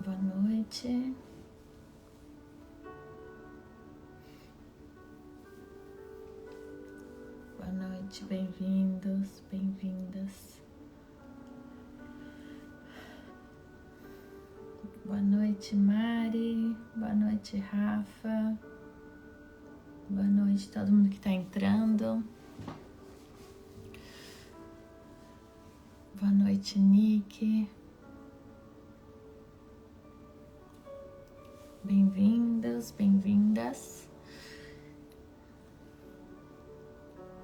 Boa noite. Boa noite, bem-vindos, bem-vindas. Boa noite, Mari. Boa noite, Rafa. Boa noite, todo mundo que está entrando. Boa noite, Nick. Bem-vindos, bem-vindas.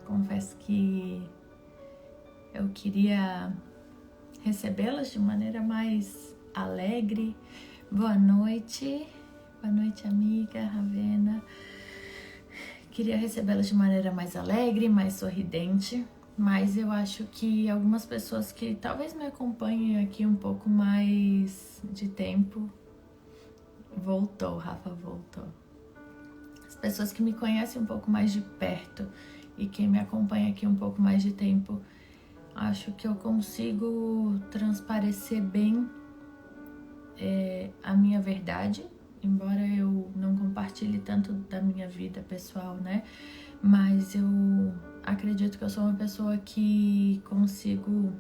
Confesso que eu queria recebê-las de maneira mais alegre. Boa noite, amiga Ravena. Queria recebê-las de maneira mais alegre, mais sorridente, mas eu acho que algumas pessoas que talvez me acompanhem aqui um pouco mais de tempo. Voltou, Rafa, voltou. As pessoas que me conhecem um pouco mais de perto e quem me acompanha aqui um pouco mais de tempo, acho que eu consigo transparecer bem a minha verdade, embora eu não compartilhe tanto da minha vida pessoal, né? Mas eu acredito que eu sou uma pessoa que consigo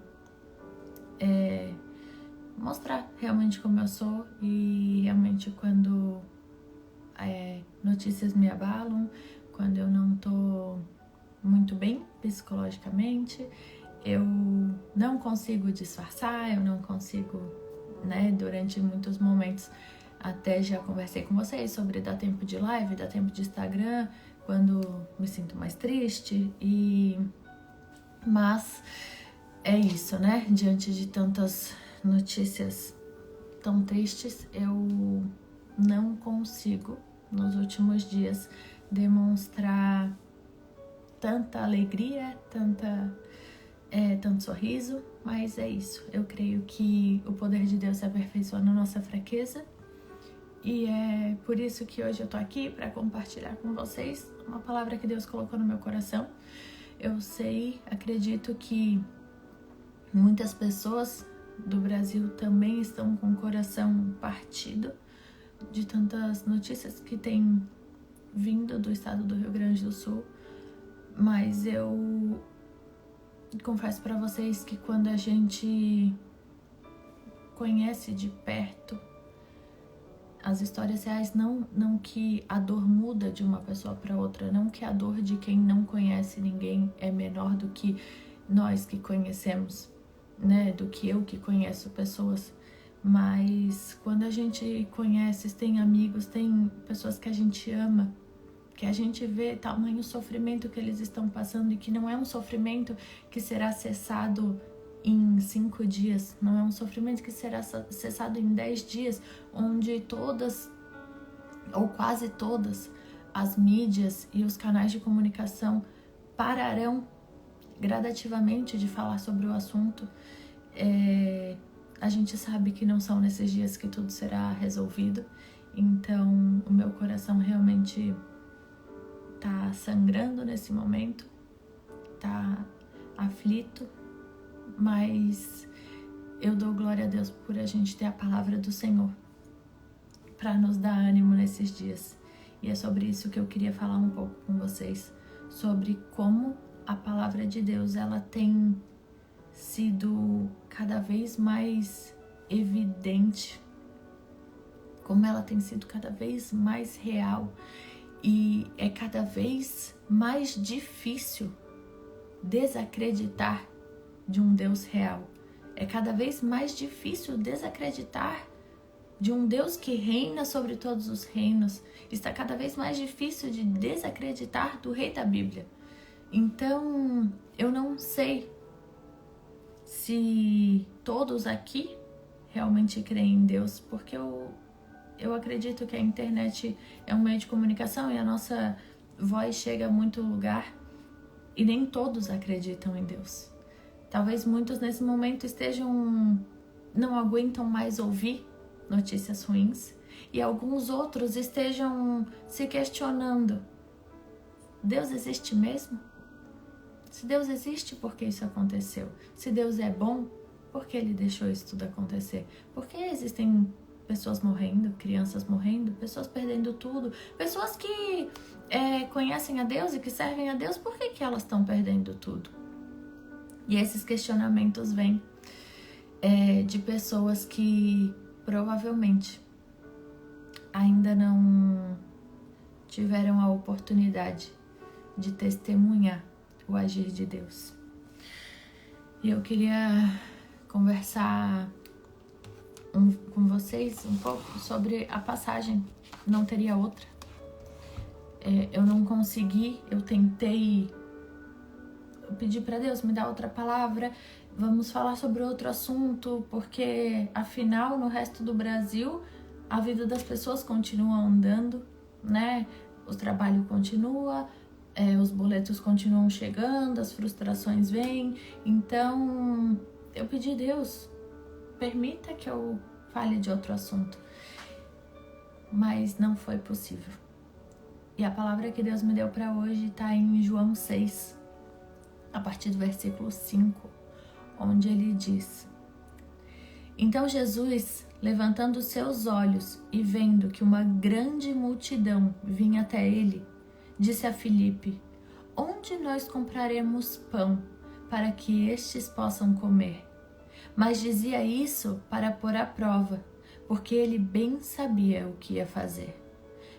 mostrar realmente como eu sou, e realmente quando notícias me abalam, quando eu não tô muito bem psicologicamente, eu não consigo disfarçar, eu não consigo, né, durante muitos momentos, até já conversei com vocês sobre dar tempo de live, dar tempo de Instagram, quando me sinto mais triste, mas é isso, né, diante de tantas notícias tão tristes, eu não consigo, nos últimos dias, demonstrar tanta alegria, tanto sorriso, mas é isso. Eu creio que o poder de Deus se aperfeiçoa na nossa fraqueza, e é por isso que hoje eu tô aqui para compartilhar com vocês uma palavra que Deus colocou no meu coração. Eu sei, acredito que muitas pessoas do Brasil também estão com o coração partido de tantas notícias que têm vindo do estado do Rio Grande do Sul, mas eu confesso para vocês que quando a gente conhece de perto as histórias reais, não que a dor muda de uma pessoa para outra, não que a dor de quem não conhece ninguém é menor do que nós que conhecemos, né, do que eu que conheço pessoas, mas quando a gente conhece, tem amigos, tem pessoas que a gente ama, que a gente vê tamanho sofrimento que eles estão passando, e que não é um sofrimento que será cessado em 5 dias, não é um sofrimento que será cessado em 10 dias, onde todas, ou quase todas, as mídias e os canais de comunicação pararão gradativamente de falar sobre o assunto. A gente sabe que não são nesses dias que tudo será resolvido, então o meu coração realmente tá sangrando nesse momento, tá aflito, mas eu dou glória a Deus por a gente ter a palavra do Senhor para nos dar ânimo nesses dias. E é sobre isso que eu queria falar um pouco com vocês, sobre como a palavra de Deus, ela tem sido cada vez mais evidente, como ela tem sido cada vez mais real, e é cada vez mais difícil desacreditar de um Deus real. É cada vez mais difícil desacreditar de um Deus que reina sobre todos os reinos. Está cada vez mais difícil de desacreditar do Rei da Bíblia. Então, eu não sei se todos aqui realmente creem em Deus, porque eu acredito que a internet é um meio de comunicação e a nossa voz chega a muito lugar, e nem todos acreditam em Deus. Talvez muitos nesse momento não aguentam mais ouvir notícias ruins, e alguns outros estejam se questionando: Deus existe mesmo? Se Deus existe, por que isso aconteceu? Se Deus é bom, por que Ele deixou isso tudo acontecer? Por que existem pessoas morrendo, crianças morrendo, pessoas perdendo tudo, pessoas que conhecem a Deus e que servem a Deus, por que elas estão perdendo tudo? E esses questionamentos vêm de pessoas que provavelmente ainda não tiveram a oportunidade de testemunhar o agir de Deus. E eu queria conversar com vocês um pouco sobre a passagem. Não teria outra. Eu não consegui, eu tentei, eu pedi para Deus me dar outra palavra, vamos falar sobre outro assunto, porque afinal no resto do Brasil a vida das pessoas continua andando, né? O trabalho continua, os boletos continuam chegando, as frustrações vêm. Então eu pedi a Deus, permita que eu fale de outro assunto, mas não foi possível. E a palavra que Deus me deu para hoje está em João 6, a partir do versículo 5, onde ele diz: Então Jesus, levantando os seus olhos e vendo que uma grande multidão vinha até ele, disse a Filipe: Onde nós compraremos pão para que estes possam comer? Mas dizia isso para pôr à prova, porque ele bem sabia o que ia fazer.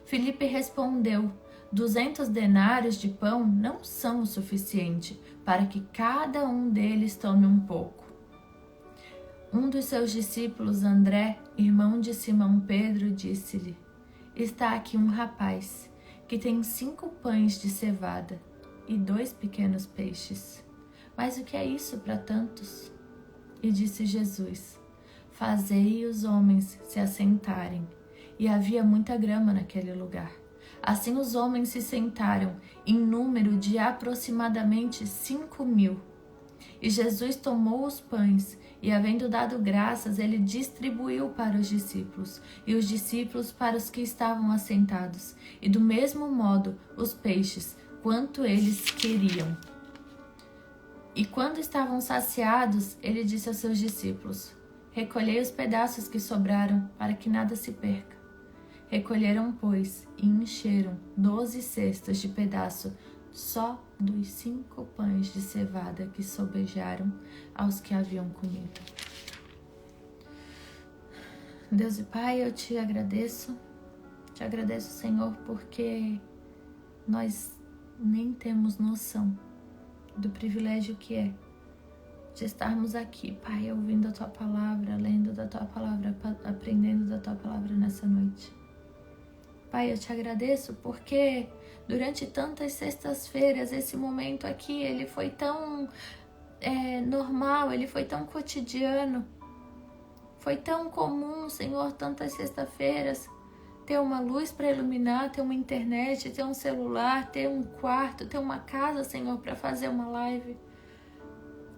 Filipe respondeu: 200 denários de pão não são o suficiente para que cada um deles tome um pouco. Um dos seus discípulos, André, irmão de Simão Pedro, disse-lhe: Está aqui um rapaz que tem 5 pães de cevada e 2 pequenos peixes. Mas o que é isso para tantos? E disse Jesus: Fazei os homens se assentarem. E havia muita grama naquele lugar. Assim os homens se sentaram, em número de aproximadamente 5.000. E Jesus tomou os pães, e havendo dado graças, ele distribuiu para os discípulos, e os discípulos para os que estavam assentados, e do mesmo modo os peixes, quanto eles queriam. E quando estavam saciados, ele disse aos seus discípulos: Recolhei os pedaços que sobraram, para que nada se perca. Recolheram, pois, e encheram 12 cestas de pedaço, só dos 5 pães de cevada que sobejaram aos que haviam comido. Deus e Pai, eu te agradeço, Senhor, porque nós nem temos noção do privilégio que é de estarmos aqui, Pai, ouvindo a Tua Palavra, lendo da Tua Palavra, aprendendo da Tua Palavra nessa noite. Pai, eu te agradeço porque durante tantas sextas-feiras, esse momento aqui, ele foi tão normal, ele foi tão cotidiano, foi tão comum, Senhor, tantas sextas-feiras, ter uma luz para iluminar, ter uma internet, ter um celular, ter um quarto, ter uma casa, Senhor, para fazer uma live.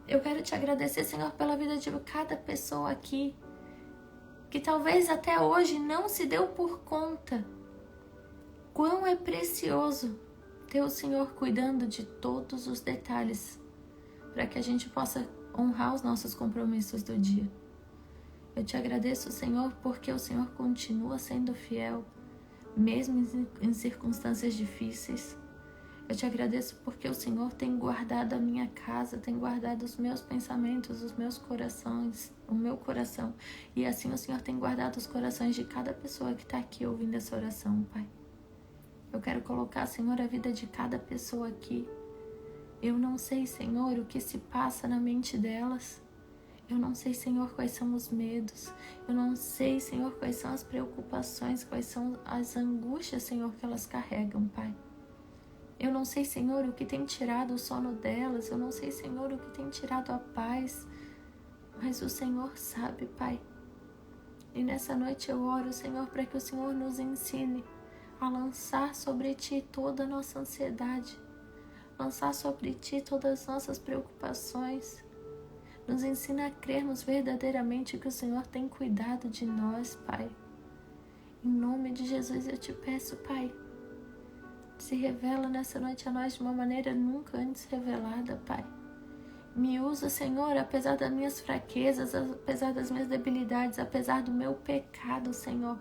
Eu quero te agradecer, Senhor, pela vida de cada pessoa aqui, que talvez até hoje não se deu por conta quão é precioso ter o Senhor cuidando de todos os detalhes para que a gente possa honrar os nossos compromissos do dia. Eu te agradeço, Senhor, porque o Senhor continua sendo fiel, mesmo em circunstâncias difíceis. Eu te agradeço porque o Senhor tem guardado a minha casa, tem guardado os meus pensamentos, os meus corações, o meu coração. E assim o Senhor tem guardado os corações de cada pessoa que está aqui ouvindo essa oração, Pai. Eu quero colocar, Senhor, a vida de cada pessoa aqui. Eu não sei, Senhor, o que se passa na mente delas. Eu não sei, Senhor, quais são os medos. Eu não sei, Senhor, quais são as preocupações, quais são as angústias, Senhor, que elas carregam, Pai. Eu não sei, Senhor, o que tem tirado o sono delas. Eu não sei, Senhor, o que tem tirado a paz. Mas o Senhor sabe, Pai. E nessa noite eu oro, Senhor, para que o Senhor nos ensine a lançar sobre Ti toda a nossa ansiedade, lançar sobre Ti todas as nossas preocupações. Nos ensina a crermos verdadeiramente que o Senhor tem cuidado de nós, Pai. Em nome de Jesus eu te peço, Pai, se revela nessa noite a nós de uma maneira nunca antes revelada, Pai. Me usa, Senhor, apesar das minhas fraquezas, apesar das minhas debilidades, apesar do meu pecado, Senhor.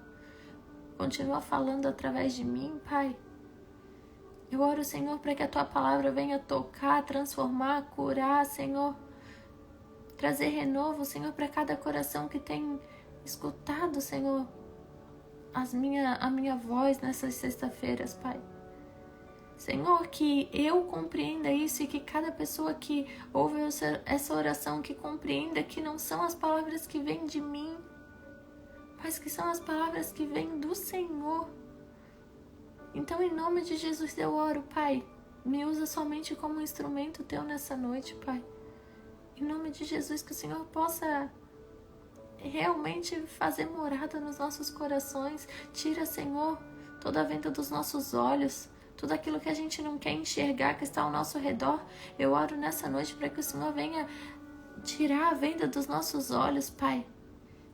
Continua falando através de mim, Pai. Eu oro, Senhor, para que a Tua palavra venha tocar, transformar, curar, Senhor. Trazer renovo, Senhor, para cada coração que tem escutado, Senhor, a minha voz nessas sexta-feiras, Pai. Senhor, que eu compreenda isso e que cada pessoa que ouve essa oração, que compreenda que não são as palavras que vêm de mim, mas que são as palavras que vêm do Senhor. Então, em nome de Jesus, eu oro, Pai. Me usa somente como um instrumento Teu nessa noite, Pai. Em nome de Jesus, que o Senhor possa realmente fazer morada nos nossos corações. Tira, Senhor, toda a venda dos nossos olhos, tudo aquilo que a gente não quer enxergar, que está ao nosso redor. Eu oro nessa noite para que o Senhor venha tirar a venda dos nossos olhos, Pai.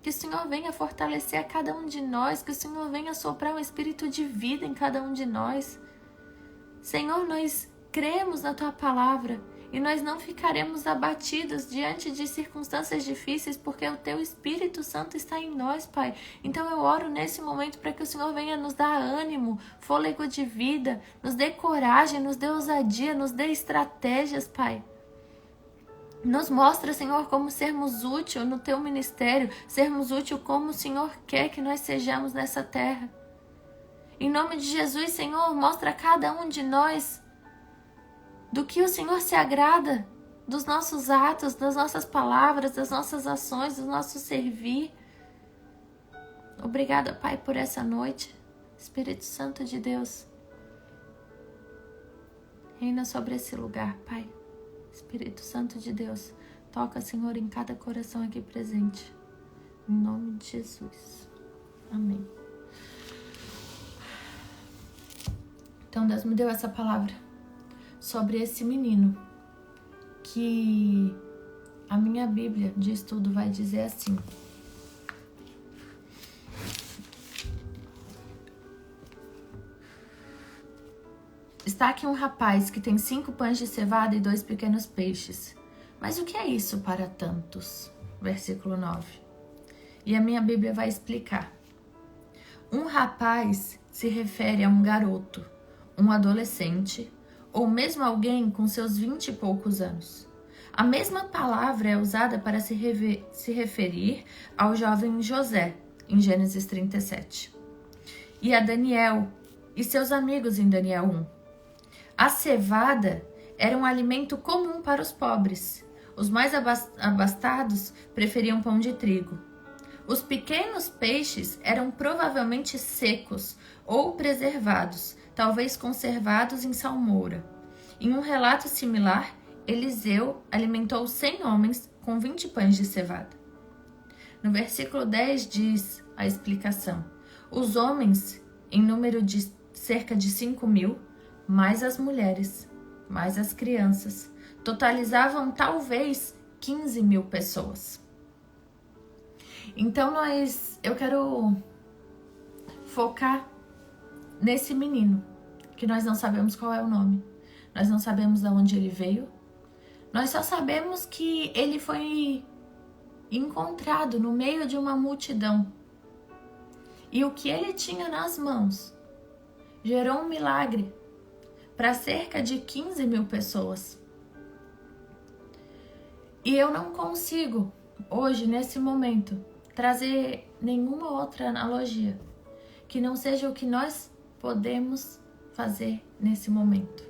Que o Senhor venha fortalecer a cada um de nós, que o Senhor venha soprar um espírito de vida em cada um de nós. Senhor, nós cremos na Tua palavra e nós não ficaremos abatidos diante de circunstâncias difíceis, porque o Teu Espírito Santo está em nós, Pai. Então eu oro nesse momento para que o Senhor venha nos dar ânimo, fôlego de vida, nos dê coragem, nos dê ousadia, nos dê estratégias, Pai. Nos mostra, Senhor, como sermos úteis no Teu ministério, sermos úteis como o Senhor quer que nós sejamos nessa terra. Em nome de Jesus, Senhor, mostra a cada um de nós do que o Senhor se agrada, dos nossos atos, das nossas palavras, das nossas ações, do nosso servir. Obrigada, Pai, por essa noite. Espírito Santo de Deus, reina sobre esse lugar, Pai. Espírito Santo de Deus, toca, Senhor, em cada coração aqui presente. Em nome de Jesus. Amém. Então, Deus me deu essa palavra sobre esse menino, que a minha Bíblia de estudo vai dizer assim: está aqui um rapaz que tem 5 pães de cevada e 2 pequenos peixes. Mas o que é isso para tantos? Versículo 9. E a minha Bíblia vai explicar. Um rapaz se refere a um garoto, um adolescente, ou mesmo alguém com seus 20 e poucos anos. A mesma palavra é usada para se referir ao jovem José, em Gênesis 37. E a Daniel e seus amigos em Daniel 1. A cevada era um alimento comum para os pobres. Os mais abastados preferiam pão de trigo. Os pequenos peixes eram provavelmente secos ou preservados, talvez conservados em salmoura. Em um relato similar, Eliseu alimentou 100 homens com 20 pães de cevada. No versículo 10 diz a explicação: os homens, em número de cerca de 5.000, mais as mulheres, mais as crianças, totalizavam talvez 15.000 pessoas. Então eu quero focar nesse menino, que nós não sabemos qual é o nome, nós não sabemos de onde ele veio, nós só sabemos que ele foi encontrado no meio de uma multidão. E o que ele tinha nas mãos gerou um milagre para cerca de 15.000 pessoas. E eu não consigo, hoje, nesse momento, trazer nenhuma outra analogia que não seja o que nós podemos fazer nesse momento.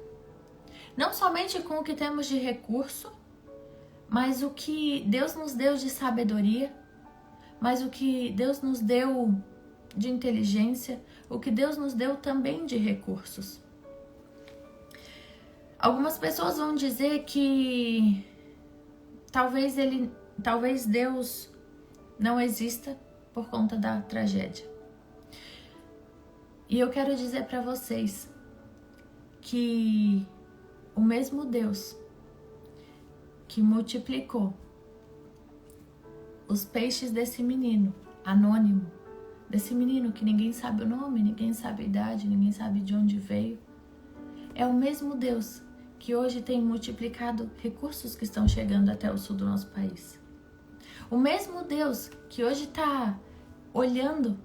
Não somente com o que temos de recurso, mas o que Deus nos deu de sabedoria, mas o que Deus nos deu de inteligência, o que Deus nos deu também de recursos. Algumas pessoas vão dizer que talvez Deus não exista por conta da tragédia. E eu quero dizer para vocês que o mesmo Deus que multiplicou os peixes desse menino anônimo, desse menino que ninguém sabe o nome, ninguém sabe a idade, ninguém sabe de onde veio, é o mesmo Deus que hoje tem multiplicado recursos que estão chegando até o sul do nosso país. O mesmo Deus que hoje está olhando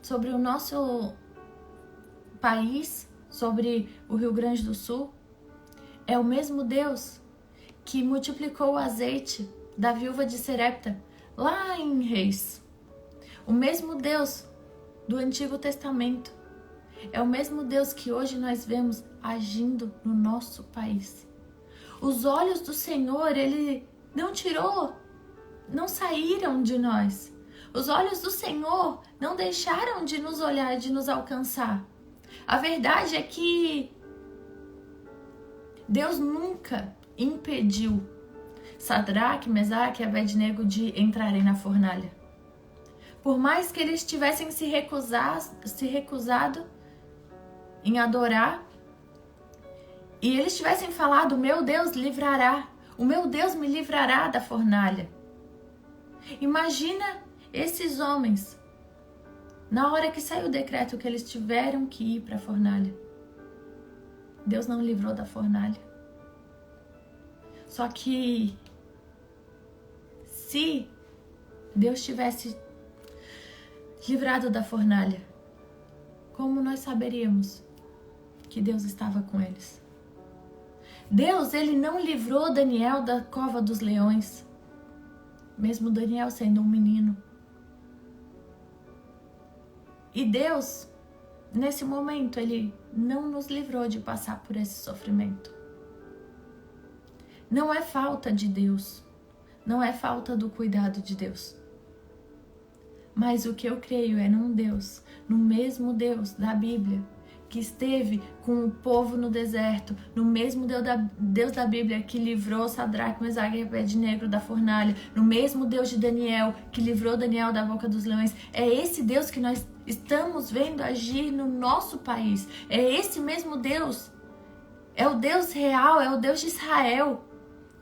sobre o nosso país, sobre o Rio Grande do Sul, é o mesmo Deus que multiplicou o azeite da viúva de Serepta lá em Reis. O mesmo Deus do Antigo Testamento é o mesmo Deus que hoje nós vemos agindo no nosso país. Os olhos do Senhor, Ele não tirou, não saíram de nós. Os olhos do Senhor não deixaram de nos olhar, de nos alcançar. A verdade é que Deus nunca impediu Sadraque, Mesaque e Abednego de entrarem na fornalha. Por mais que eles tivessem se recusado em adorar, e eles tivessem falado, o meu Deus livrará, o meu Deus me livrará da fornalha. Imagina esses homens, na hora que saiu o decreto que eles tiveram que ir para a fornalha. Deus não livrou da fornalha. Só que se Deus tivesse livrado da fornalha, como nós saberíamos que Deus estava com eles? Deus, Ele não livrou Daniel da cova dos leões, mesmo Daniel sendo um menino. E Deus, nesse momento, Ele não nos livrou de passar por esse sofrimento. Não é falta de Deus, não é falta do cuidado de Deus. Mas o que eu creio é num Deus, no mesmo Deus da Bíblia, que esteve com o povo no deserto, no mesmo Deus da Bíblia que livrou Sadraque, Mesaque e Abednego da fornalha, no mesmo Deus de Daniel que livrou Daniel da boca dos leões. É esse Deus que nós estamos vendo agir no nosso país. É esse mesmo Deus. É o Deus real, é o Deus de Israel.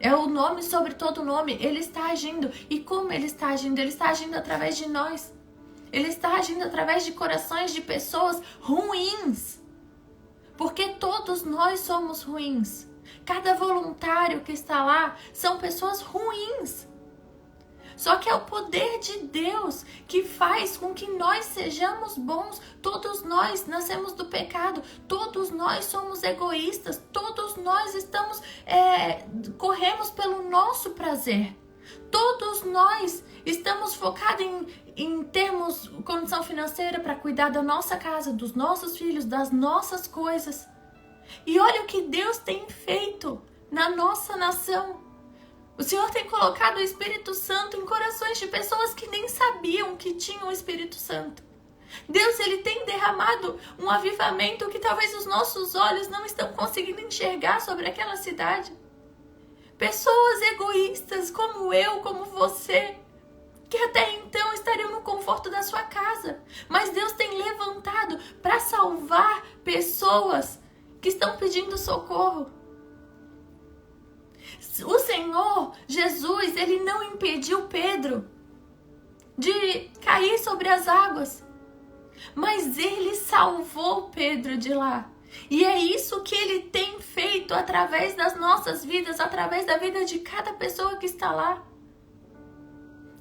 É o nome sobre todo nome. Ele está agindo. E como Ele está agindo? Ele está agindo através de nós. Ele está agindo através de corações de pessoas ruins. Porque todos nós somos ruins. Cada voluntário que está lá são pessoas ruins. Só que é o poder de Deus que faz com que nós sejamos bons. Todos nós nascemos do pecado. Todos nós somos egoístas. Todos nós corremos pelo nosso prazer. Todos nós estamos focados em termos condição financeira para cuidar da nossa casa, dos nossos filhos, das nossas coisas. E olha o que Deus tem feito na nossa nação. O Senhor tem colocado o Espírito Santo em corações de pessoas que nem sabiam que tinham o Espírito Santo. Deus, Ele tem derramado um avivamento que talvez os nossos olhos não estão conseguindo enxergar sobre aquela cidade. Pessoas egoístas como eu, como você, que até então estariam no conforto da sua casa. Mas Deus tem levantado para salvar pessoas que estão pedindo socorro. O Senhor Jesus, Ele não impediu Pedro de cair sobre as águas, mas Ele salvou Pedro de lá. E é isso que Ele tem feito através das nossas vidas, através da vida de cada pessoa que está lá.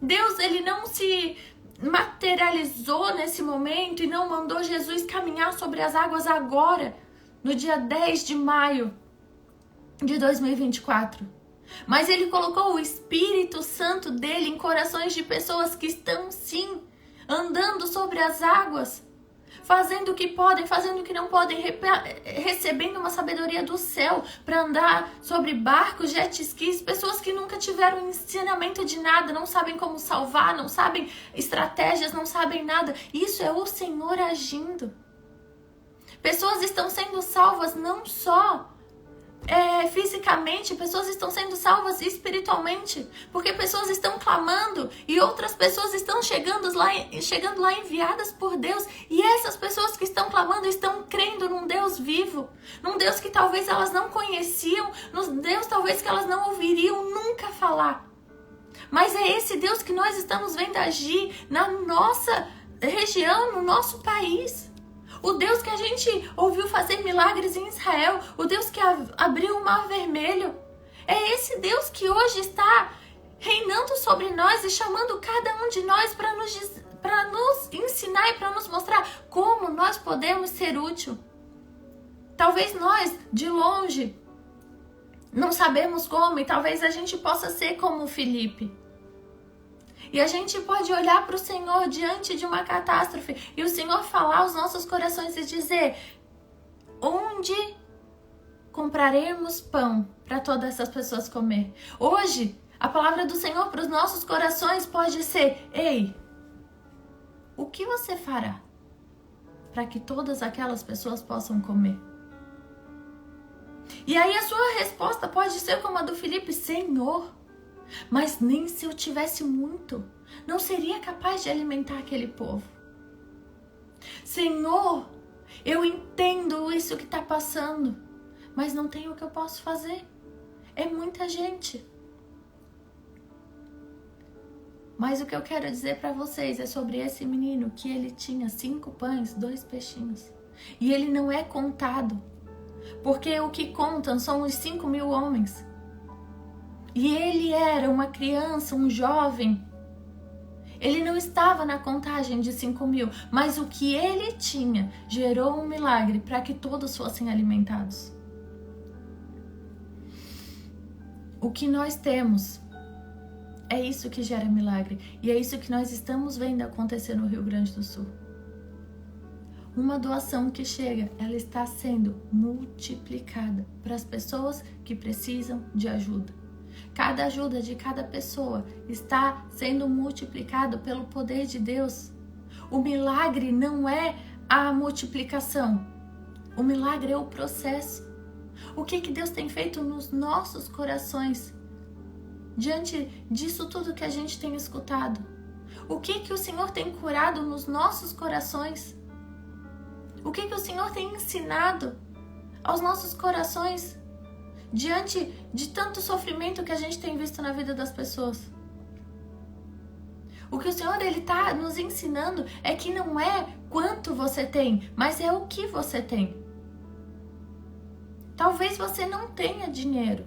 Deus, Ele não se materializou nesse momento e não mandou Jesus caminhar sobre as águas agora, no dia 10 de maio de 2024. Mas Ele colocou o Espírito Santo dele em corações de pessoas que estão sim andando sobre as águas, fazendo o que podem, fazendo o que não podem, recebendo uma sabedoria do céu para andar sobre barcos, jet skis, pessoas que nunca tiveram ensinamento de nada, não sabem como salvar, não sabem estratégias, não sabem nada. Isso é o Senhor agindo. Pessoas estão sendo salvas não só fisicamente, pessoas estão sendo salvas espiritualmente, porque pessoas estão clamando e outras pessoas estão chegando lá enviadas por Deus, e essas pessoas que estão clamando estão crendo num Deus vivo, num Deus que talvez elas não conheciam, num Deus talvez que elas não ouviriam nunca falar. Mas é esse Deus que nós estamos vendo agir na nossa região, no nosso país. O Deus que a gente ouviu fazer milagres em Israel, o Deus que abriu o Mar Vermelho, é esse Deus que hoje está reinando sobre nós e chamando cada um de nós para nos ensinar e para nos mostrar como nós podemos ser útil. Talvez nós, de longe, não sabemos como, e talvez a gente possa ser como Filipe. E a gente pode olhar para o Senhor diante de uma catástrofe e o Senhor falar aos nossos corações e dizer: onde compraremos pão para todas essas pessoas comer? Hoje, a palavra do Senhor para os nossos corações pode ser: ei, o que você fará para que todas aquelas pessoas possam comer? E aí a sua resposta pode ser como a do Filipe: Senhor, mas nem se eu tivesse muito, não seria capaz de alimentar aquele povo. Senhor, eu entendo isso que está passando, mas não tenho o que eu posso fazer. É muita gente. Mas o que eu quero dizer para vocês é sobre esse menino que ele tinha 5 pães, 2 peixinhos. E ele não é contado, porque o que contam são os 5.000 homens. E ele era uma criança, um jovem. Ele não estava na contagem de 5.000, mas o que ele tinha gerou um milagre para que todos fossem alimentados. O que nós temos é isso que gera milagre. E é isso que nós estamos vendo acontecer no Rio Grande do Sul. Uma doação que chega, ela está sendo multiplicada para as pessoas que precisam de ajuda. Cada ajuda de cada pessoa está sendo multiplicado pelo poder de Deus. O milagre não é a multiplicação. O milagre é o processo. O que Deus tem feito nos nossos corações diante disso tudo que a gente tem escutado? O que o Senhor tem curado nos nossos corações? O que o Senhor tem ensinado aos nossos corações diante de tanto sofrimento que a gente tem visto na vida das pessoas? O que o Senhor está nos ensinando é que não é quanto você tem, mas é o que você tem. Talvez você não tenha dinheiro.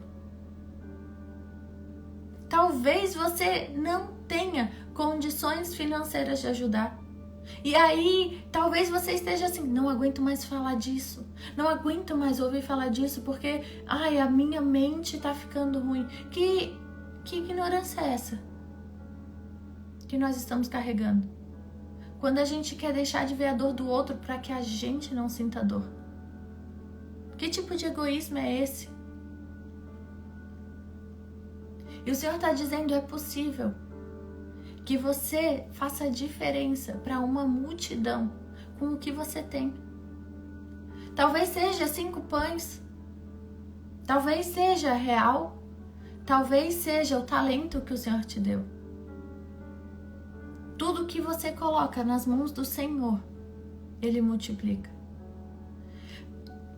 Talvez você não tenha condições financeiras de ajudar. E aí, talvez você esteja assim: não aguento mais falar disso, não aguento mais ouvir falar disso, porque, a minha mente tá ficando ruim. Que ignorância é essa que nós estamos carregando? Quando a gente quer deixar de ver a dor do outro para que a gente não sinta dor. Que tipo de egoísmo é esse? E o Senhor está dizendo: é possível que você faça diferença para uma multidão com o que você tem. Talvez seja 5 pães, talvez seja real, talvez seja o talento que o Senhor te deu. Tudo que você coloca nas mãos do Senhor, Ele multiplica.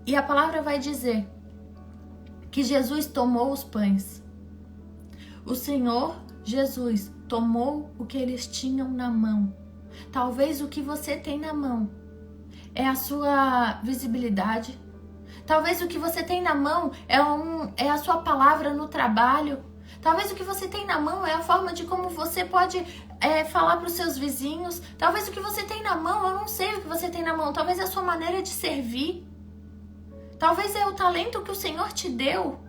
E a palavra vai dizer que Jesus tomou os pães. O Senhor Jesus tomou o que eles tinham na mão. Talvez o que você tem na mão é a sua visibilidade. Talvez o que você tem na mão é a sua palavra no trabalho. Talvez o que você tem na mão é a forma de como você pode falar para os seus vizinhos. Talvez o que você tem na mão, eu não sei o que você tem na mão. Talvez é a sua maneira de servir. Talvez é o talento que o Senhor te deu.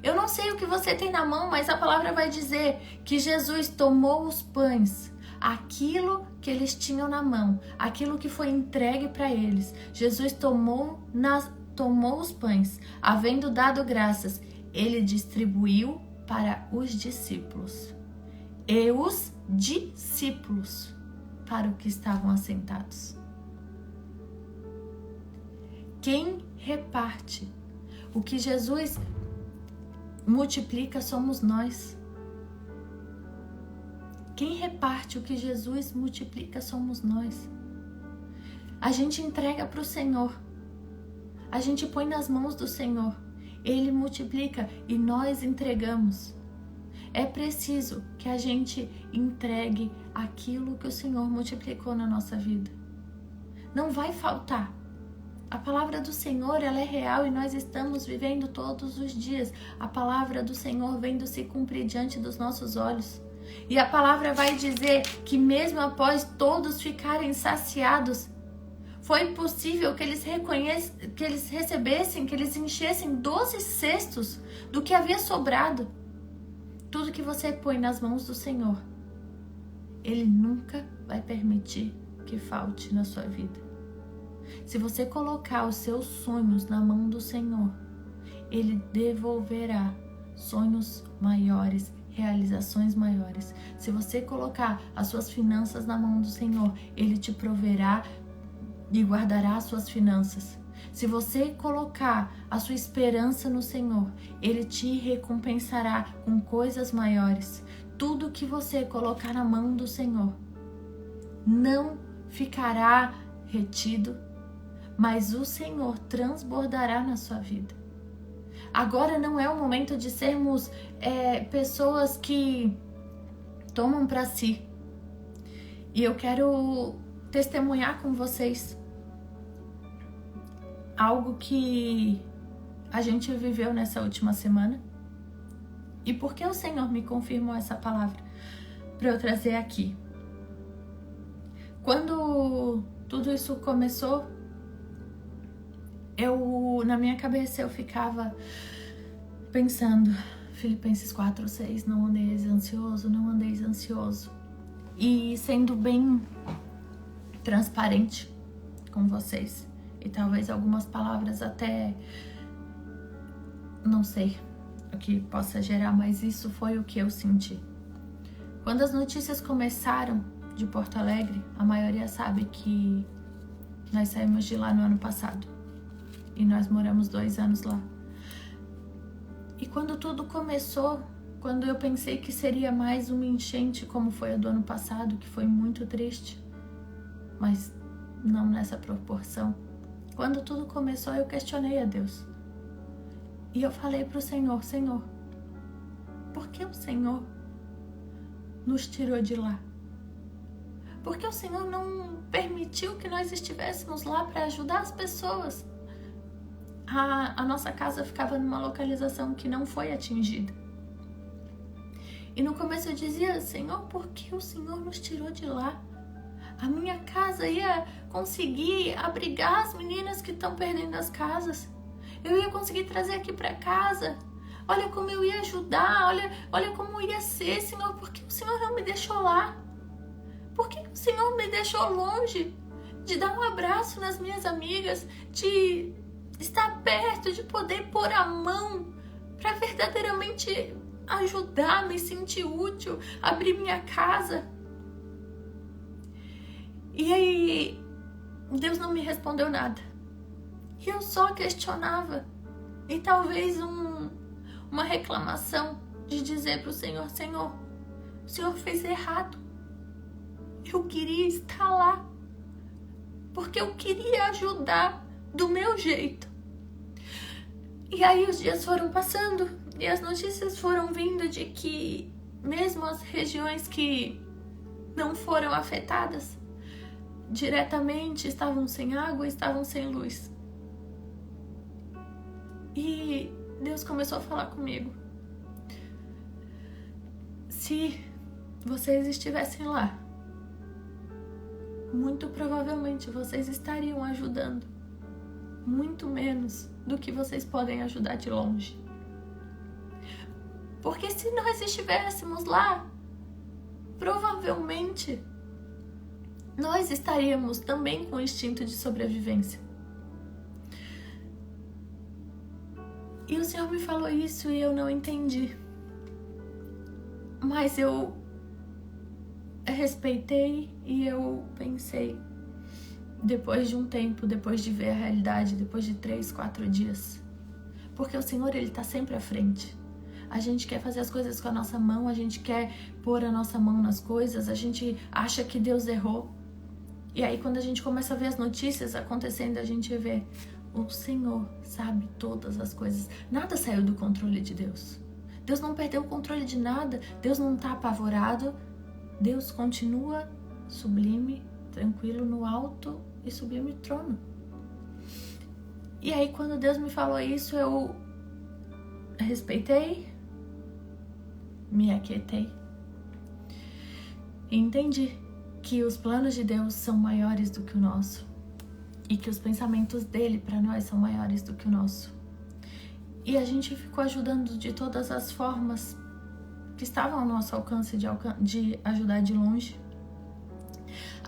Eu não sei o que você tem na mão, mas a palavra vai dizer que Jesus tomou os pães, aquilo que eles tinham na mão, aquilo que foi entregue para eles. Jesus tomou os pães, havendo dado graças, ele distribuiu para os discípulos. E os discípulos para os que estavam assentados. Quem reparte o que Jesus multiplica somos nós. Quem reparte o que Jesus multiplica somos nós. A gente entrega para o Senhor. A gente põe nas mãos do Senhor. Ele multiplica e nós entregamos. É preciso que a gente entregue aquilo que o Senhor multiplicou na nossa vida. Não vai faltar. A palavra do Senhor, ela é real e nós estamos vivendo todos os dias. A palavra do Senhor vendo se cumprir diante dos nossos olhos. E a palavra vai dizer que mesmo após todos ficarem saciados, foi possível que eles recebessem, que eles enchessem 12 cestos do que havia sobrado. Tudo que você põe nas mãos do Senhor, Ele nunca vai permitir que falte na sua vida. Se você colocar os seus sonhos na mão do Senhor, Ele devolverá sonhos maiores, realizações maiores. Se você colocar as suas finanças na mão do Senhor, Ele te proverá e guardará as suas finanças. Se você colocar a sua esperança no Senhor, Ele te recompensará com coisas maiores. Tudo que você colocar na mão do Senhor não ficará retido, mas o Senhor transbordará na sua vida. Agora não é o momento de sermos pessoas que tomam para si. E eu quero testemunhar com vocês algo que a gente viveu nessa última semana. E por que o Senhor me confirmou essa palavra para eu trazer aqui? Quando tudo isso começou, na minha cabeça eu ficava pensando, Filipenses 4:6, não andeis ansioso, não andeis ansioso. E sendo bem transparente com vocês, e talvez algumas palavras até, não sei o que possa gerar, mas isso foi o que eu senti. Quando as notícias começaram de Porto Alegre, a maioria sabe que nós saímos de lá no ano passado. E nós moramos 2 anos lá. E quando tudo começou, quando eu pensei que seria mais uma enchente como foi a do ano passado, que foi muito triste, mas não nessa proporção. Quando tudo começou, eu questionei a Deus. E eu falei para o Senhor, Senhor, por que o Senhor nos tirou de lá? Por que o Senhor não permitiu que nós estivéssemos lá para ajudar as pessoas? A nossa casa ficava numa localização que não foi atingida. E no começo eu dizia, Senhor, por que o Senhor nos tirou de lá? A minha casa ia conseguir abrigar as meninas que estão perdendo as casas. Eu ia conseguir trazer aqui para casa. Olha como eu ia ajudar, olha como ia ser, Senhor. Por que o Senhor não me deixou lá? Por que o Senhor me deixou longe de dar um abraço nas minhas amigas, de estar perto, de poder pôr a mão para verdadeiramente ajudar, me sentir útil, abrir minha casa? E aí, Deus não me respondeu nada. E eu só questionava. E talvez uma reclamação de dizer para o Senhor, Senhor, o Senhor fez errado. Eu queria estar lá, porque eu queria ajudar do meu jeito. E aí os dias foram passando e as notícias foram vindo de que mesmo as regiões que não foram afetadas diretamente estavam sem água, estavam sem luz. E Deus começou a falar comigo. Se vocês estivessem lá, muito provavelmente vocês estariam ajudando muito menos do que vocês podem ajudar de longe. Porque se nós estivéssemos lá, provavelmente nós estaríamos também com o instinto de sobrevivência. E o Senhor me falou isso e eu não entendi. Mas eu respeitei e eu pensei, depois de um tempo, depois de ver a realidade, depois de 3, 4 dias. Porque o Senhor, Ele está sempre à frente. A gente quer fazer as coisas com a nossa mão, a gente quer pôr a nossa mão nas coisas, a gente acha que Deus errou. E aí quando a gente começa a ver as notícias acontecendo, a gente vê, o Senhor sabe todas as coisas. Nada saiu do controle de Deus. Deus não perdeu o controle de nada, Deus não está apavorado, Deus continua sublime, tranquilo no alto e sublime trono. E aí quando Deus me falou isso, eu respeitei, me aquietei e entendi que os planos de Deus são maiores do que o nosso e que os pensamentos dele para nós são maiores do que o nosso. E a gente ficou ajudando de todas as formas que estavam ao nosso alcance de ajudar de longe,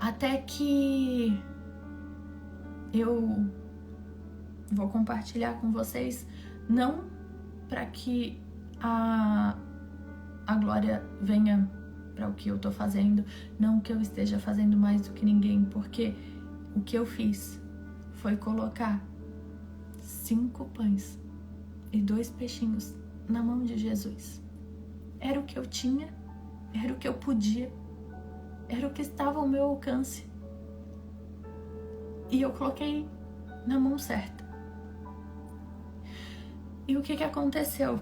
até que eu vou compartilhar com vocês, não para que a glória venha para o que eu tô fazendo, não que eu esteja fazendo mais do que ninguém, porque o que eu fiz foi colocar 5 pães e 2 peixinhos na mão de Jesus. Era o que eu tinha, era o que eu podia, era o que estava ao meu alcance. E eu coloquei na mão certa. E o que aconteceu?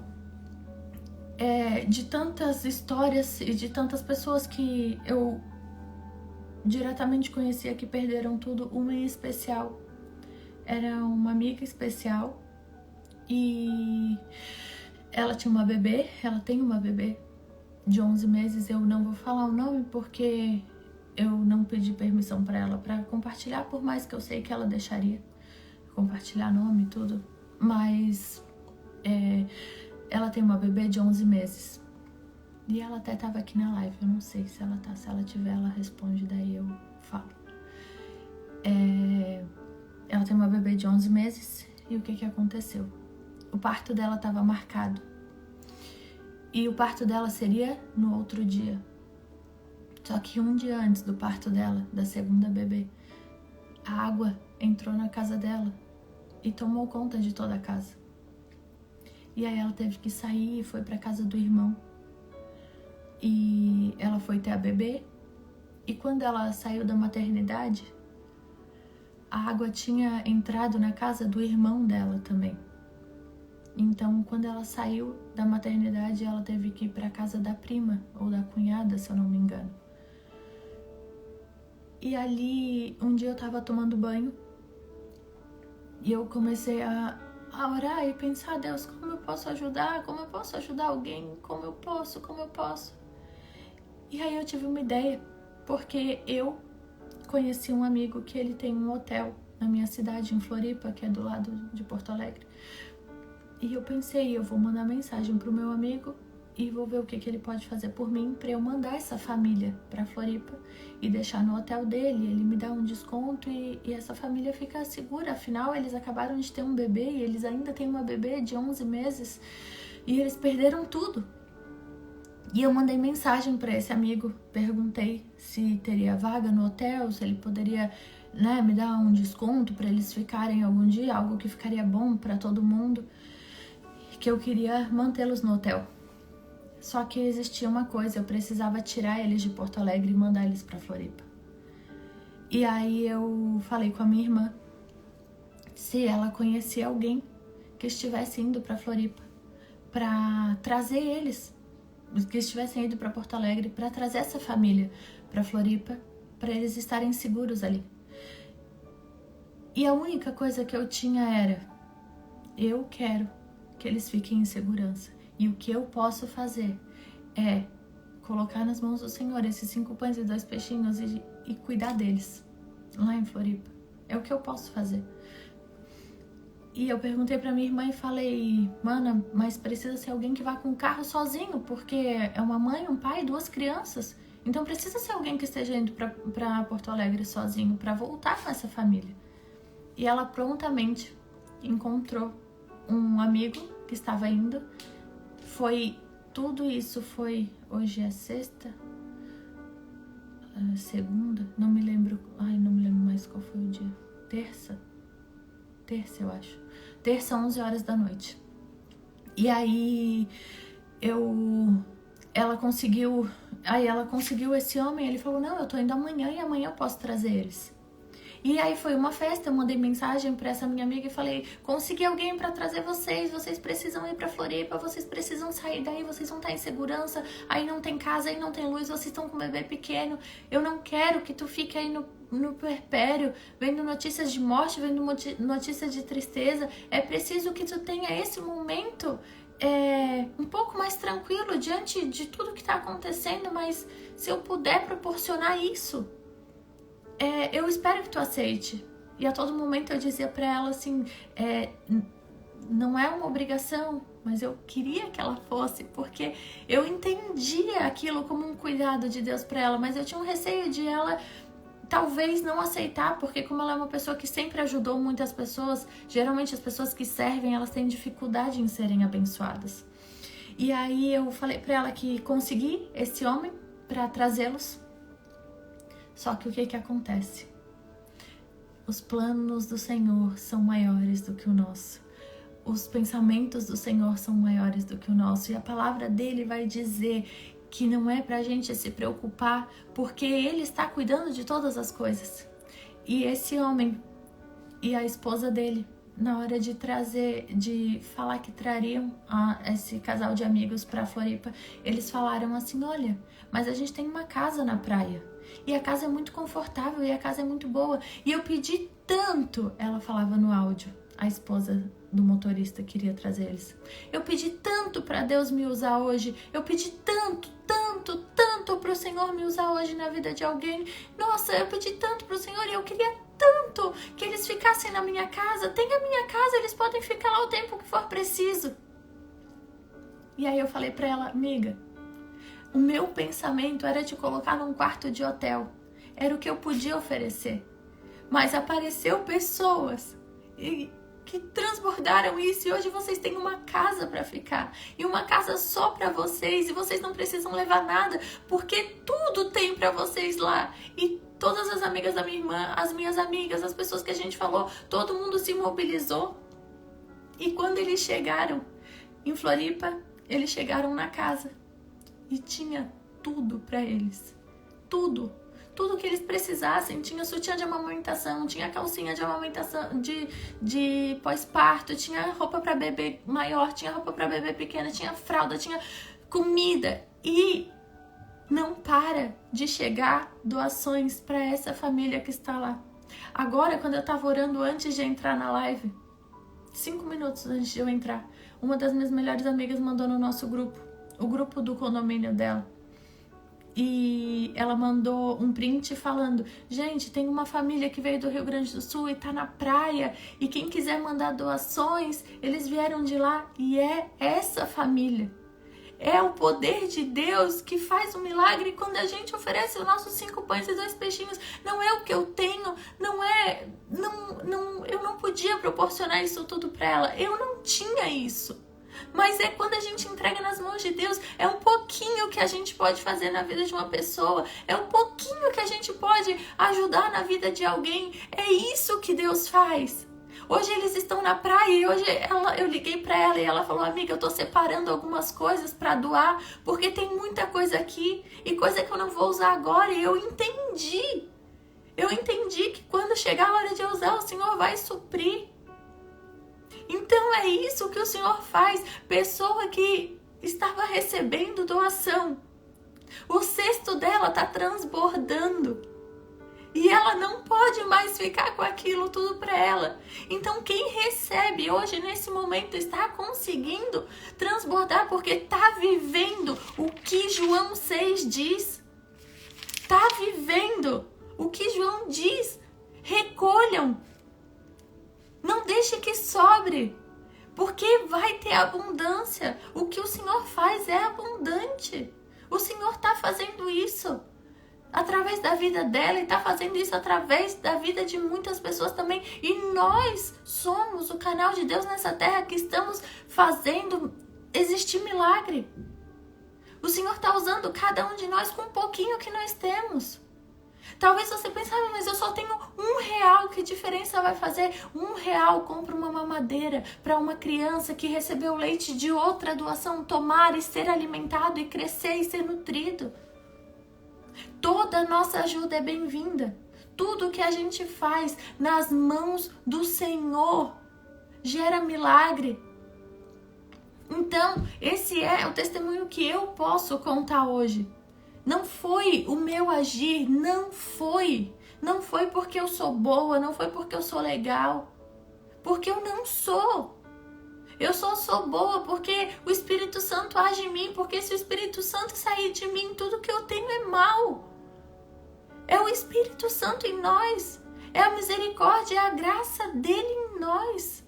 De tantas histórias e de tantas pessoas que eu diretamente conhecia que perderam tudo, uma em especial era uma amiga especial e ela tinha uma bebê, ela tem uma bebê de 11 meses, eu não vou falar o nome porque eu não pedi permissão para ela para compartilhar, por mais que eu sei que ela deixaria compartilhar nome e tudo, mas ela tem uma bebê de 11 meses e ela até tava aqui na live, eu não sei se ela tá, se ela tiver ela responde, daí eu falo. Ela tem uma bebê de 11 meses e o que aconteceu? O parto dela estava marcado e o parto dela seria no outro dia. Só que um dia antes do parto dela, da segunda bebê, a água entrou na casa dela e tomou conta de toda a casa. E aí ela teve que sair e foi para casa do irmão. E ela foi ter a bebê e quando ela saiu da maternidade, a água tinha entrado na casa do irmão dela também. Então, quando ela saiu da maternidade, ela teve que ir para a casa da prima ou da cunhada, se eu não me engano. E ali, um dia eu tava tomando banho e eu comecei a orar e pensar, Deus, como eu posso ajudar? Como eu posso ajudar alguém? Como eu posso? E aí eu tive uma ideia, porque eu conheci um amigo que ele tem um hotel na minha cidade, em Floripa, que é do lado de Porto Alegre. E eu pensei, eu vou mandar mensagem pro meu amigo e vou ver o que ele pode fazer por mim para eu mandar essa família para Floripa e deixar no hotel dele, ele me dá um desconto e essa família fica segura, afinal eles acabaram de ter um bebê e eles ainda têm uma bebê de 11 meses e eles perderam tudo. E eu mandei mensagem para esse amigo, perguntei se teria vaga no hotel, se ele poderia, me dar um desconto para eles ficarem algum dia, algo que ficaria bom para todo mundo, que eu queria mantê-los no hotel. Só que existia uma coisa, eu precisava tirar eles de Porto Alegre e mandar eles para Floripa. E aí eu falei com a minha irmã se ela conhecia alguém que estivesse indo para Floripa para trazer eles, que estivessem indo para Porto Alegre para trazer essa família para Floripa, para eles estarem seguros ali. E a única coisa que eu tinha era, eu quero que eles fiquem em segurança. E o que eu posso fazer é colocar nas mãos do Senhor esses 5 pães e 2 peixinhos e cuidar deles lá em Floripa. É o que eu posso fazer. E eu perguntei pra minha irmã e falei, mana, mas precisa ser alguém que vá com o carro sozinho, porque é uma mãe, um pai, 2 crianças. Então precisa ser alguém que esteja indo pra Porto Alegre sozinho, pra voltar com essa família. E ela prontamente encontrou um amigo que estava indo. Tudo isso foi, hoje é sexta, segunda, não me lembro mais qual foi o dia, terça eu acho, terça 11 horas da noite. E aí ela conseguiu esse homem, ele falou, não, eu tô indo amanhã e amanhã eu posso trazer eles. E aí foi uma festa, eu mandei mensagem pra essa minha amiga e falei, consegui alguém pra trazer vocês precisam ir pra Floripa, vocês precisam sair daí, vocês vão estar em segurança, aí não tem casa, aí não tem luz, vocês estão com um bebê pequeno, eu não quero que tu fique aí no puerpério, vendo notícias de morte, vendo notícias de tristeza, é preciso que tu tenha esse momento um pouco mais tranquilo diante de tudo que tá acontecendo, mas se eu puder proporcionar isso, eu espero que tu aceite. E a todo momento eu dizia pra ela assim, não é uma obrigação, mas eu queria que ela fosse, porque eu entendia aquilo como um cuidado de Deus pra ela, mas eu tinha um receio de ela talvez não aceitar, porque como ela é uma pessoa que sempre ajudou muitas pessoas, geralmente as pessoas que servem, elas têm dificuldade em serem abençoadas. E aí eu falei pra ela que consegui esse homem pra trazê-los. Só que o que acontece? Os planos do Senhor são maiores do que o nosso. Os pensamentos do Senhor são maiores do que o nosso. E a palavra dele vai dizer que não é pra gente se preocupar, porque ele está cuidando de todas as coisas. E esse homem e a esposa dele, na hora de falar que trariam esse casal de amigos pra Floripa, eles falaram assim, olha, mas a gente tem uma casa na praia. E a casa é muito confortável e a casa é muito boa. E eu pedi tanto, ela falava no áudio, a esposa do motorista queria trazer eles. Eu pedi tanto para Deus me usar hoje. Eu pedi tanto para o Senhor me usar hoje na vida de alguém. Nossa, eu pedi tanto para o Senhor e eu queria tanto que eles ficassem na minha casa. Tem a minha casa, eles podem ficar lá o tempo que for preciso. E aí eu falei para ela, amiga, o meu pensamento era te colocar num quarto de hotel. Era o que eu podia oferecer. Mas apareceu pessoas que transbordaram isso e hoje vocês têm uma casa para ficar. E uma casa só para vocês. E vocês não precisam levar nada, porque tudo tem para vocês lá. E todas as amigas da minha irmã, as minhas amigas, as pessoas que a gente falou, todo mundo se mobilizou. E quando eles chegaram em Floripa, eles chegaram na casa. E tinha tudo para eles. Tudo que eles precisassem. Tinha sutiã de amamentação, tinha calcinha de amamentação, de pós-parto, tinha roupa para bebê maior, tinha roupa para bebê pequena, tinha fralda, tinha comida. E não para de chegar doações para essa família que está lá. Agora, quando eu estava orando antes de entrar na live, 5 minutos antes de eu entrar, uma das minhas melhores amigas mandou no nosso grupo, o grupo do condomínio dela. E ela mandou um print falando, gente, tem uma família que veio do Rio Grande do Sul e tá na praia, e quem quiser mandar doações, eles vieram de lá. E é essa família. É o poder de Deus que faz o milagre quando a gente oferece os nossos 5 pães e 2 peixinhos. Não é o que eu tenho, eu não podia proporcionar isso tudo para ela. Eu não tinha isso. Mas é quando a gente entrega nas mãos de Deus, é um pouquinho que a gente pode fazer na vida de uma pessoa, é um pouquinho que a gente pode ajudar na vida de alguém. É isso que Deus faz. Hoje eles estão na praia e hoje eu liguei para ela e ela falou, amiga, eu tô separando algumas coisas para doar, porque tem muita coisa aqui e coisa que eu não vou usar agora. E eu entendi que quando chegar a hora de eu usar, o Senhor vai suprir. Então é isso que o Senhor faz. Pessoa que estava recebendo doação, o cesto dela está transbordando. E ela não pode mais ficar com aquilo tudo para ela. Então quem recebe hoje, nesse momento, está conseguindo transbordar, porque está vivendo o que João 6 diz. Está vivendo o que João diz. Recolham. Não deixe que sobre, porque vai ter abundância. O que o Senhor faz é abundante. O Senhor está fazendo isso através da vida dela e está fazendo isso através da vida de muitas pessoas também. E nós somos o canal de Deus nessa terra que estamos fazendo existir milagre. O Senhor está usando cada um de nós com um pouquinho que nós temos. Talvez você pense, mas eu só tenho R$1, que diferença vai fazer? R$1 compra uma mamadeira para uma criança que recebeu leite de outra doação tomar e ser alimentado e crescer e ser nutrido. Toda nossa ajuda é bem-vinda. tudo que a gente faz nas mãos do Senhor gera milagre. Então, esse é o testemunho que eu posso contar hoje. Não foi o meu agir, não foi. Não foi porque eu sou boa, não foi porque eu sou legal. Porque eu não sou. Eu só sou boa porque o Espírito Santo age em mim. Porque se o Espírito Santo sair de mim, tudo que eu tenho é mal. É o Espírito Santo em nós. É a misericórdia, é a graça dele em nós.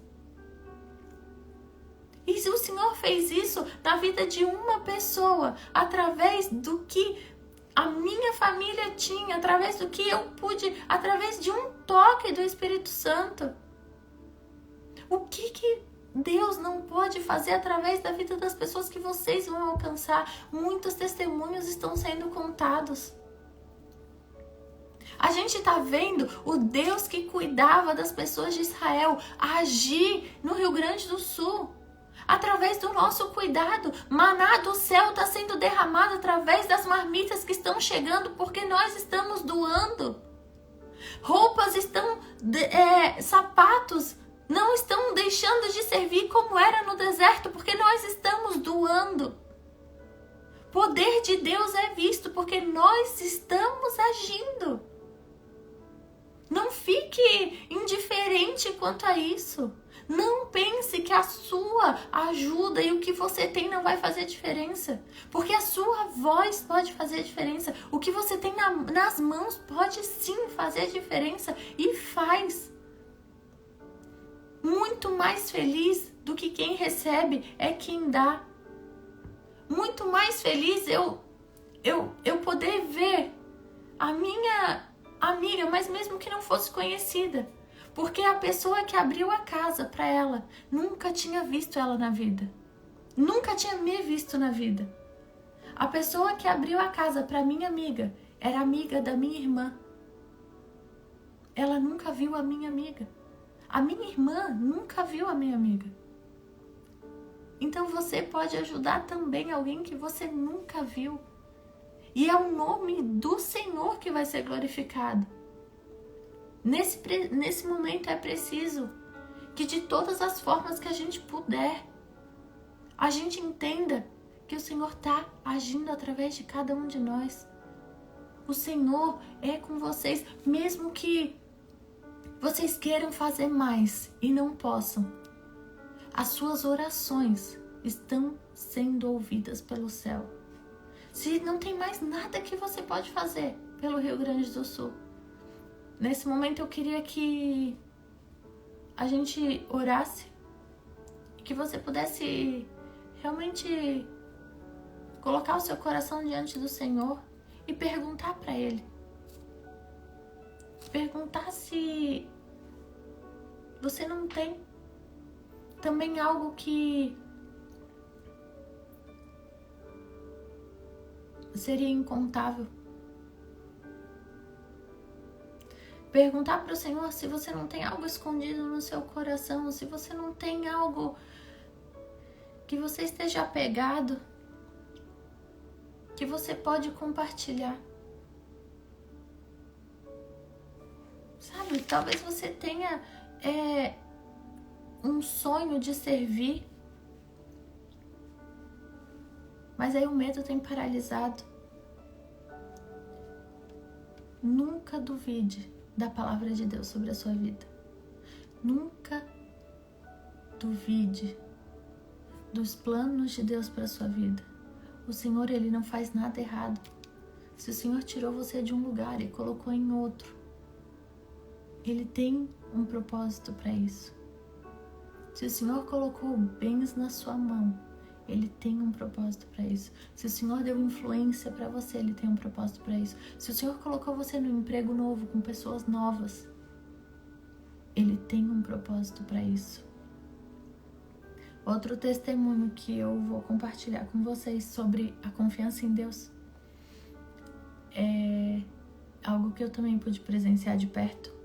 E o Senhor fez isso na vida de uma pessoa, através do que a minha família tinha, através do que eu pude, através de um toque do Espírito Santo. O que Deus não pode fazer através da vida das pessoas que vocês vão alcançar? Muitos testemunhos estão sendo contados. A gente está vendo o Deus que cuidava das pessoas de Israel agir no Rio Grande do Sul. Através do nosso cuidado, maná do céu está sendo derramado através das marmitas que estão chegando, porque nós estamos doando. Roupas estão, sapatos não estão deixando de servir como era no deserto, porque nós estamos doando. Poder de Deus é visto porque nós estamos agindo. Não fique indiferente quanto a isso. Não pense que a sua ajuda e o que você tem não vai fazer diferença. Porque a sua voz pode fazer diferença. O que você tem nas mãos pode sim fazer diferença. E faz. Muito mais feliz do que quem recebe é quem dá. Muito mais feliz eu poder ver a minha amiga, mas mesmo que não fosse conhecida. Porque a pessoa que abriu a casa para ela nunca tinha visto ela na vida. Nunca tinha me visto na vida. A pessoa que abriu a casa para minha amiga era amiga da minha irmã. Ela nunca viu a minha amiga. A minha irmã nunca viu a minha amiga. Então você pode ajudar também alguém que você nunca viu. E é o nome do Senhor que vai ser glorificado. Nesse momento é preciso que de todas as formas que a gente puder, a gente entenda que o Senhor está agindo através de cada um de nós. O Senhor é com vocês, mesmo que vocês queiram fazer mais e não possam. As suas orações estão sendo ouvidas pelo céu. Se não tem mais nada que você pode fazer pelo Rio Grande do Sul, nesse momento eu queria que a gente orasse e que você pudesse realmente colocar o seu coração diante do Senhor e perguntar para Ele. Perguntar se você não tem também algo que seria incontável. Perguntar para o Senhor se você não tem algo escondido no seu coração, se você não tem algo que você esteja apegado, que você pode compartilhar. Sabe, talvez você tenha um sonho de servir, mas aí o medo tem paralisado. Nunca duvide da palavra de Deus sobre a sua vida. Nunca duvide dos planos de Deus para a sua vida. O Senhor, Ele não faz nada errado. Se o Senhor tirou você de um lugar e colocou em outro, Ele tem um propósito para isso. Se o Senhor colocou bens na sua mão, Ele tem um propósito para isso. Se o Senhor deu influência para você, Ele tem um propósito para isso. Se o Senhor colocou você num emprego novo, com pessoas novas, Ele tem um propósito para isso. Outro testemunho que eu vou compartilhar com vocês sobre a confiança em Deus é algo que eu também pude presenciar de perto.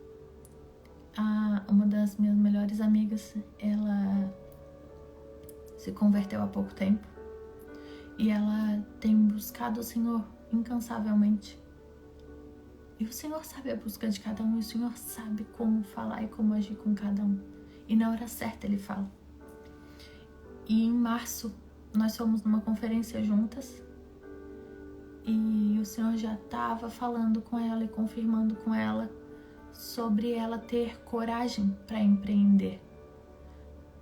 Uma das minhas melhores amigas, ela se converteu há pouco tempo e ela tem buscado o Senhor incansavelmente. E o Senhor sabe a busca de cada um, e o Senhor sabe como falar e como agir com cada um. E na hora certa Ele fala. E em março, nós fomos numa conferência juntas, e o Senhor já estava falando com ela e confirmando com ela sobre ela ter coragem para empreender.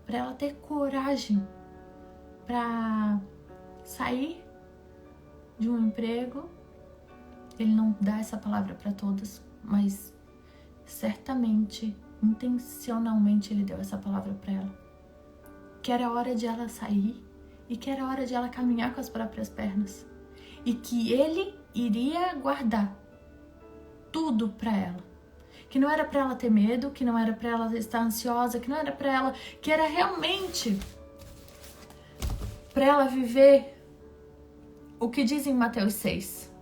Para ela ter coragem para sair de um emprego. Ele não dá essa palavra para todas, mas certamente, intencionalmente, Ele deu essa palavra para ela. Que era hora de ela sair e que era hora de ela caminhar com as próprias pernas. E que Ele iria guardar tudo para ela. Que não era para ela ter medo, que não era para ela estar ansiosa, que não era para ela, que era realmente para ela viver o que diz em Mateus 6.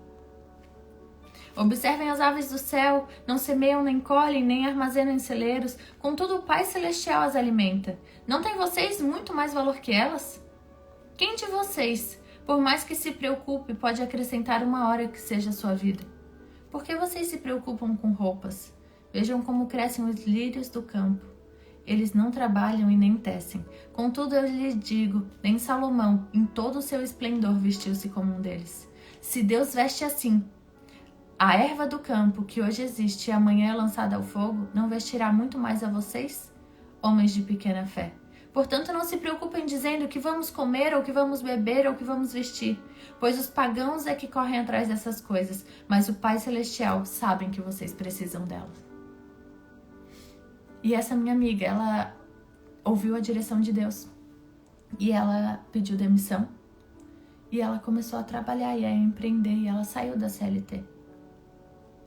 Observem as aves do céu, não semeiam, nem colhem, nem armazenam em celeiros, contudo o Pai Celestial as alimenta. Não tem vocês muito mais valor que elas? Quem de vocês, por mais que se preocupe, pode acrescentar uma hora que seja a sua vida? Por que vocês se preocupam com roupas? Vejam como crescem os lírios do campo. Eles não trabalham e nem tecem. Contudo, eu lhes digo, nem Salomão, em todo o seu esplendor, vestiu-se como um deles. Se Deus veste assim a erva do campo, que hoje existe e amanhã é lançada ao fogo, não vestirá muito mais a vocês, homens de pequena fé? Portanto, não se preocupem dizendo que vamos comer, ou que vamos beber, ou que vamos vestir, pois os pagãos é que correm atrás dessas coisas, mas o Pai Celestial sabe que vocês precisam delas. E essa minha amiga, ela ouviu a direção de Deus e ela pediu demissão e ela começou a trabalhar e a empreender e ela saiu da CLT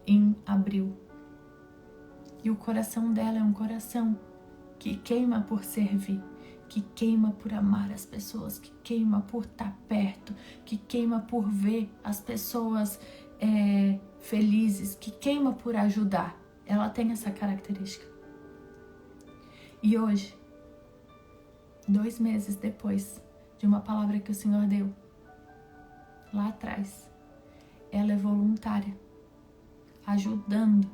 em abril. E o coração dela é um coração que queima por servir, que queima por amar as pessoas, que queima por estar perto, que queima por ver as pessoas felizes, que queima por ajudar. Ela tem essa característica. E hoje, 2 meses depois de uma palavra que o Senhor deu lá atrás, ela é voluntária, ajudando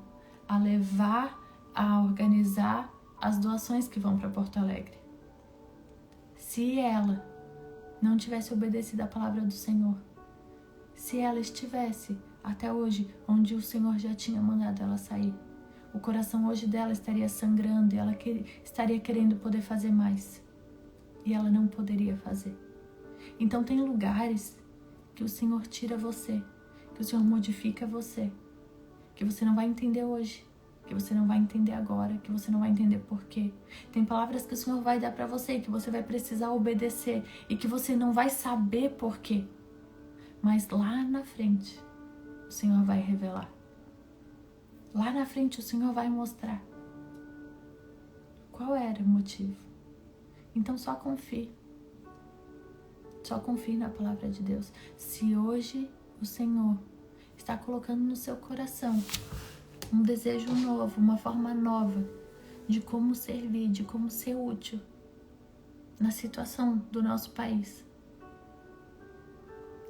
a levar, a organizar as doações que vão para Porto Alegre. Se ela não tivesse obedecido a palavra do Senhor, se ela estivesse até hoje onde o Senhor já tinha mandado ela sair, o coração hoje dela estaria sangrando e ela estaria querendo poder fazer mais. E ela não poderia fazer. Então tem lugares que o Senhor tira você, que o Senhor modifica você, que você não vai entender hoje, que você não vai entender agora, que você não vai entender por quê. Tem palavras que o Senhor vai dar para você e que você vai precisar obedecer e que você não vai saber por quê. Mas lá na frente, o Senhor vai revelar. Lá na frente o Senhor vai mostrar qual era o motivo. Então só confie. Só confie na palavra de Deus. Se hoje o Senhor está colocando no seu coração um desejo novo, uma forma nova de como servir, de como ser útil na situação do nosso país,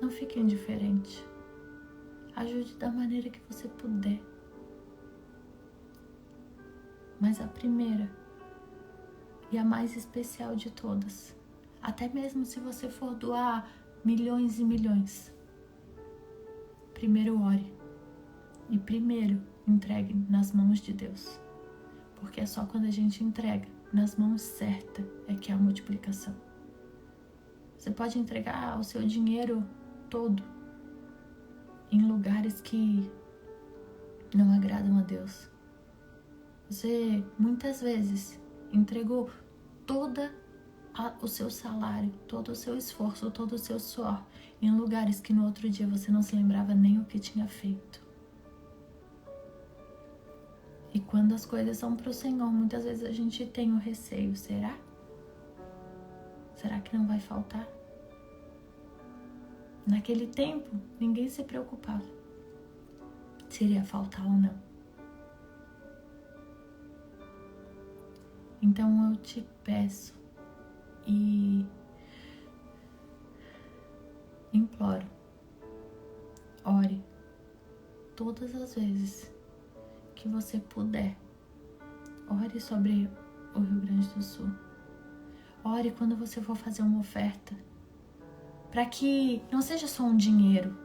não fique indiferente. Ajude da maneira que você puder. Mas a primeira e a mais especial de todas, até mesmo se você for doar milhões e milhões, primeiro ore e primeiro entregue nas mãos de Deus, porque é só quando a gente entrega nas mãos certas é que há multiplicação. Você pode entregar o seu dinheiro todo em lugares que não agradam a Deus. Você muitas vezes entregou todo o seu salário, todo o seu esforço, todo o seu suor em lugares que no outro dia você não se lembrava nem o que tinha feito. E quando as coisas são para o Senhor, muitas vezes a gente tem o receio. Será? Será que não vai faltar? Naquele tempo, ninguém se preocupava se iria faltar ou não. Então eu te peço e imploro, ore todas as vezes que você puder, ore sobre o Rio Grande do Sul. Ore quando você for fazer uma oferta, para que não seja só um dinheiro.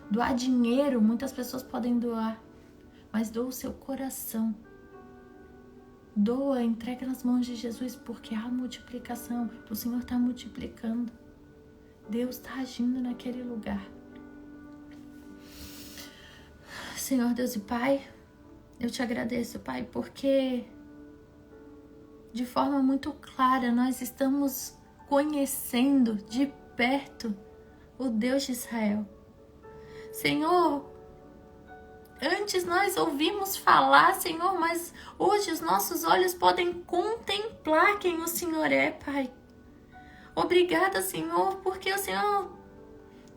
Doar dinheiro, muitas pessoas podem doar, mas doa o seu coração. Doa, entrega nas mãos de Jesus, porque há multiplicação. O Senhor está multiplicando. Deus está agindo naquele lugar. Senhor Deus e Pai, eu te agradeço, Pai, porque de forma muito clara nós estamos conhecendo de perto o Deus de Israel. Senhor, antes nós ouvimos falar, Senhor, mas hoje os nossos olhos podem contemplar quem o Senhor é, Pai. Obrigada, Senhor, porque o Senhor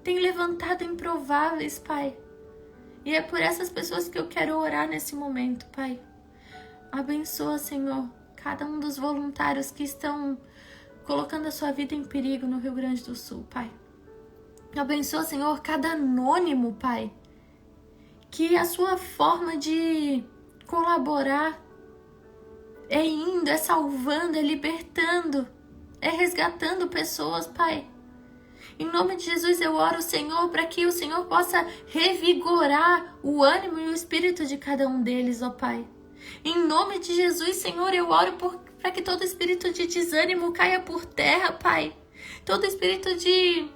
tem levantado improváveis, Pai. E é por essas pessoas que eu quero orar nesse momento, Pai. Abençoa, Senhor, cada um dos voluntários que estão colocando a sua vida em perigo no Rio Grande do Sul, Pai. Abençoa, Senhor, cada anônimo, Pai, que a sua forma de colaborar é indo, é salvando, é libertando, é resgatando pessoas, Pai. Em nome de Jesus eu oro, Senhor, para que o Senhor possa revigorar o ânimo e o espírito de cada um deles, ó Pai. Em nome de Jesus, Senhor, eu oro para que todo espírito de desânimo caia por terra, Pai. Todo espírito de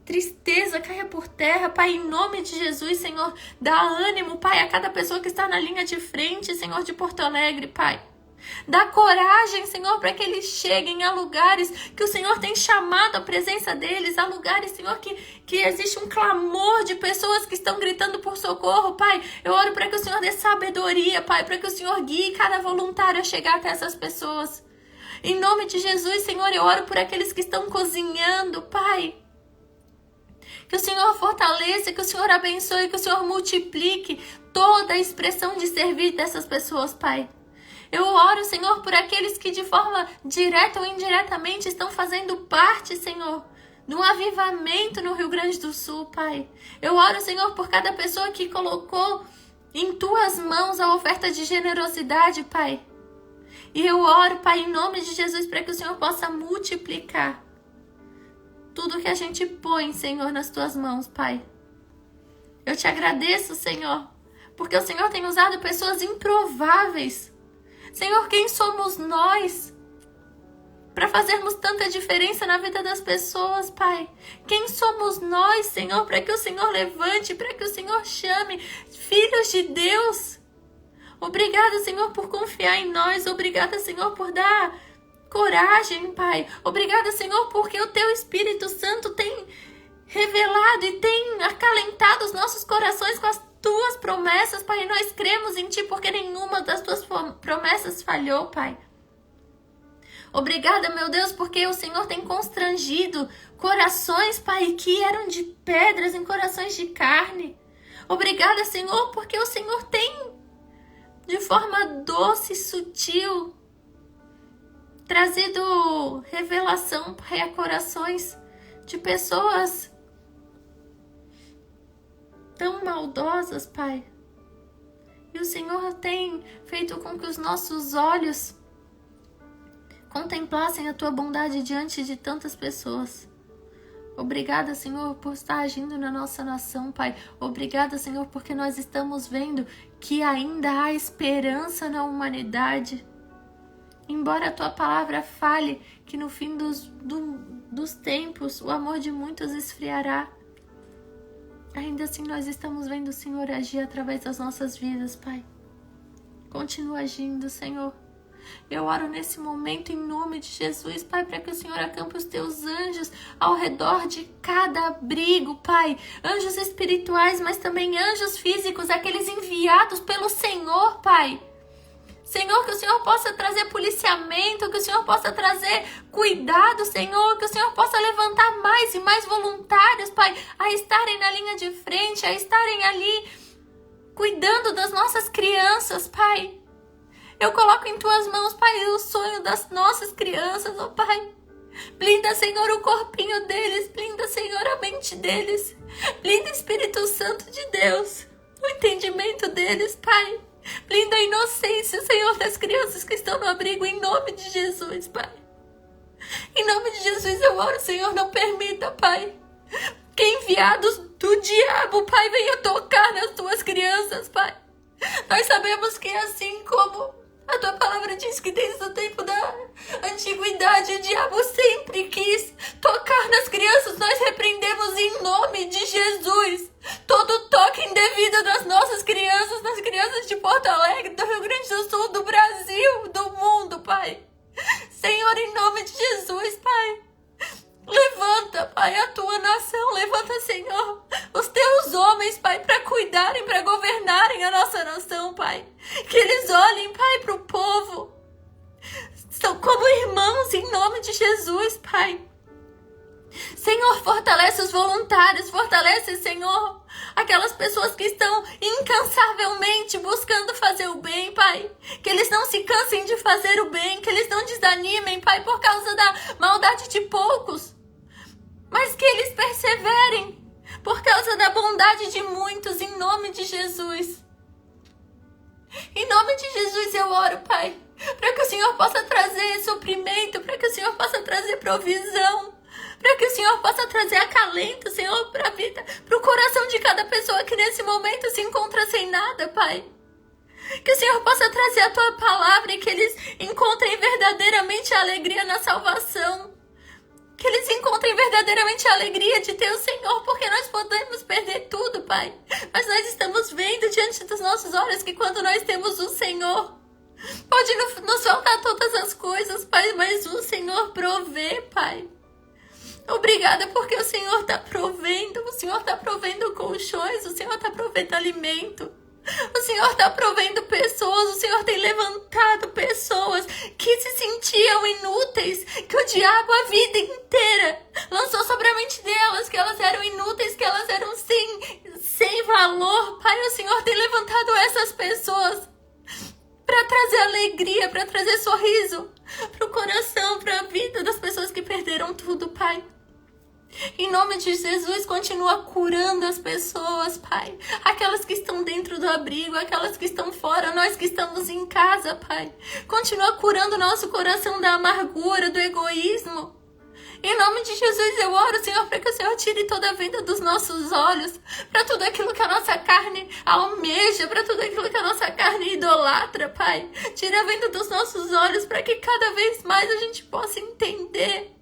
tristeza caia por terra, Pai, em nome de Jesus, Senhor. Dá ânimo, Pai, a cada pessoa que está na linha de frente, Senhor, de Porto Alegre, Pai. Dá coragem, Senhor, para que eles cheguem a lugares que o Senhor tem chamado a presença deles, a lugares, Senhor, que existe um clamor de pessoas que estão gritando por socorro, Pai. Eu oro para que o Senhor dê sabedoria, Pai, para que o Senhor guie cada voluntário a chegar até essas pessoas. Em nome de Jesus, Senhor, eu oro por aqueles que estão cozinhando, Pai. Que o Senhor fortaleça, que o Senhor abençoe, que o Senhor multiplique toda a expressão de servir dessas pessoas, Pai. Eu oro, Senhor, por aqueles que de forma direta ou indiretamente estão fazendo parte, Senhor, do avivamento no Rio Grande do Sul, Pai. Eu oro, Senhor, por cada pessoa que colocou em Tuas mãos a oferta de generosidade, Pai. E eu oro, Pai, em nome de Jesus, para que o Senhor possa multiplicar tudo que a gente põe, Senhor, nas Tuas mãos, Pai. Eu te agradeço, Senhor, porque o Senhor tem usado pessoas improváveis. Senhor, quem somos nós para fazermos tanta diferença na vida das pessoas, Pai? Quem somos nós, Senhor, para que o Senhor levante, para que o Senhor chame filhos de Deus? Obrigada, Senhor, por confiar em nós. Obrigada, Senhor, por dar coragem, Pai. Obrigada, Senhor, porque o Teu Espírito Santo tem revelado e tem acalentado os nossos corações com as Tuas promessas, Pai. Nós cremos em Ti porque nenhuma das Tuas promessas falhou, Pai. Obrigada, meu Deus, porque o Senhor tem constrangido corações, Pai, que eram de pedras em corações de carne. Obrigada, Senhor, porque o Senhor tem, de forma doce e sutil, trazido revelação, Pai, a corações de pessoas tão maldosas, Pai. E o Senhor tem feito com que os nossos olhos contemplassem a Tua bondade diante de tantas pessoas. Obrigada, Senhor, por estar agindo na nossa nação, Pai. Obrigada, Senhor, porque nós estamos vendo que ainda há esperança na humanidade. Embora a Tua palavra fale que no fim dos tempos o amor de muitos esfriará, ainda assim nós estamos vendo o Senhor agir através das nossas vidas, Pai. Continua agindo, Senhor. Eu oro nesse momento em nome de Jesus, Pai, para que o Senhor acampe os Teus anjos ao redor de cada abrigo, Pai. Anjos espirituais, mas também anjos físicos, aqueles enviados pelo Senhor, Pai. Senhor, que o Senhor possa trazer policiamento, que o Senhor possa trazer cuidado, Senhor, que o Senhor possa levantar mais e mais voluntários, Pai, a estarem na linha de frente, a estarem ali cuidando das nossas crianças, Pai. Eu coloco em Tuas mãos, Pai, o sonho das nossas crianças, ó Pai. Blinda, Senhor, o corpinho deles, blinda, Senhor, a mente deles, blinda, Espírito Santo de Deus. o entendimento deles, Pai. Blinda a inocência, Senhor, das crianças que estão no abrigo, em nome de Jesus, Pai. Em nome de Jesus eu oro, Senhor, não permita, Pai, que enviados do diabo, Pai, venham tocar nas tuas crianças, Pai. Nós sabemos que assim como a tua palavra diz que desde o tempo da antiguidade o diabo sempre quis tocar nas crianças, nós repreendemos em nome de Jesus todo toque indevido nas nossas crianças, nas crianças de Porto Alegre, do Rio Grande do Sul, do Brasil, do mundo, Pai. Senhor, em nome de Jesus, Pai, levanta, Pai, a tua nação, levanta, Senhor, os teus homens, Pai, para cuidarem, para governarem a nossa nação, Pai. Que eles olhem, Pai, para o povo, são como irmãos, em nome de Jesus, Pai. Senhor, fortalece os voluntários, fortalece, Senhor, aquelas pessoas que estão incansavelmente buscando fazer o bem, Pai. Que eles não se cansem de fazer o bem, que eles não desanimem, Pai, por causa da maldade de poucos, mas que eles perseverem por causa da bondade de muitos, em nome de Jesus. Em nome de Jesus eu oro, Pai, para que o Senhor possa trazer suprimento, para que o Senhor possa trazer provisão, para que o Senhor possa trazer acalento, Senhor, para a vida, para o coração de cada pessoa que nesse momento se encontra sem nada, Pai. Que o Senhor possa trazer a tua palavra e que eles encontrem verdadeiramente a alegria na salvação. Que eles encontrem verdadeiramente a alegria de ter o Senhor, porque nós podemos perder tudo, Pai. Mas nós estamos vendo diante dos nossos olhos que quando nós temos o Senhor, pode nos faltar todas as coisas, Pai, mas o Senhor provê, Pai. Obrigada porque o Senhor está provendo, o Senhor está provendo colchões, o Senhor está provendo alimento. O Senhor está provendo pessoas, o Senhor tem levantado pessoas que se sentiam inúteis, que o diabo a vida inteira lançou sobre a mente delas, que elas eram inúteis, que elas eram sem valor. Pai, o Senhor tem levantado essas pessoas para trazer alegria, para trazer sorriso para o coração, para a vida das pessoas que perderam tudo, Pai. Em nome de Jesus, continua curando as pessoas, Pai. Aquelas que estão dentro do abrigo, aquelas que estão fora, nós que estamos em casa, Pai. Continua curando o nosso coração da amargura, do egoísmo. Em nome de Jesus, eu oro, Senhor, para que o Senhor tire toda a venda dos nossos olhos, para tudo aquilo que a nossa carne almeja, para tudo aquilo que a nossa carne idolatra, Pai. Tira a venda dos nossos olhos para que cada vez mais a gente possa entender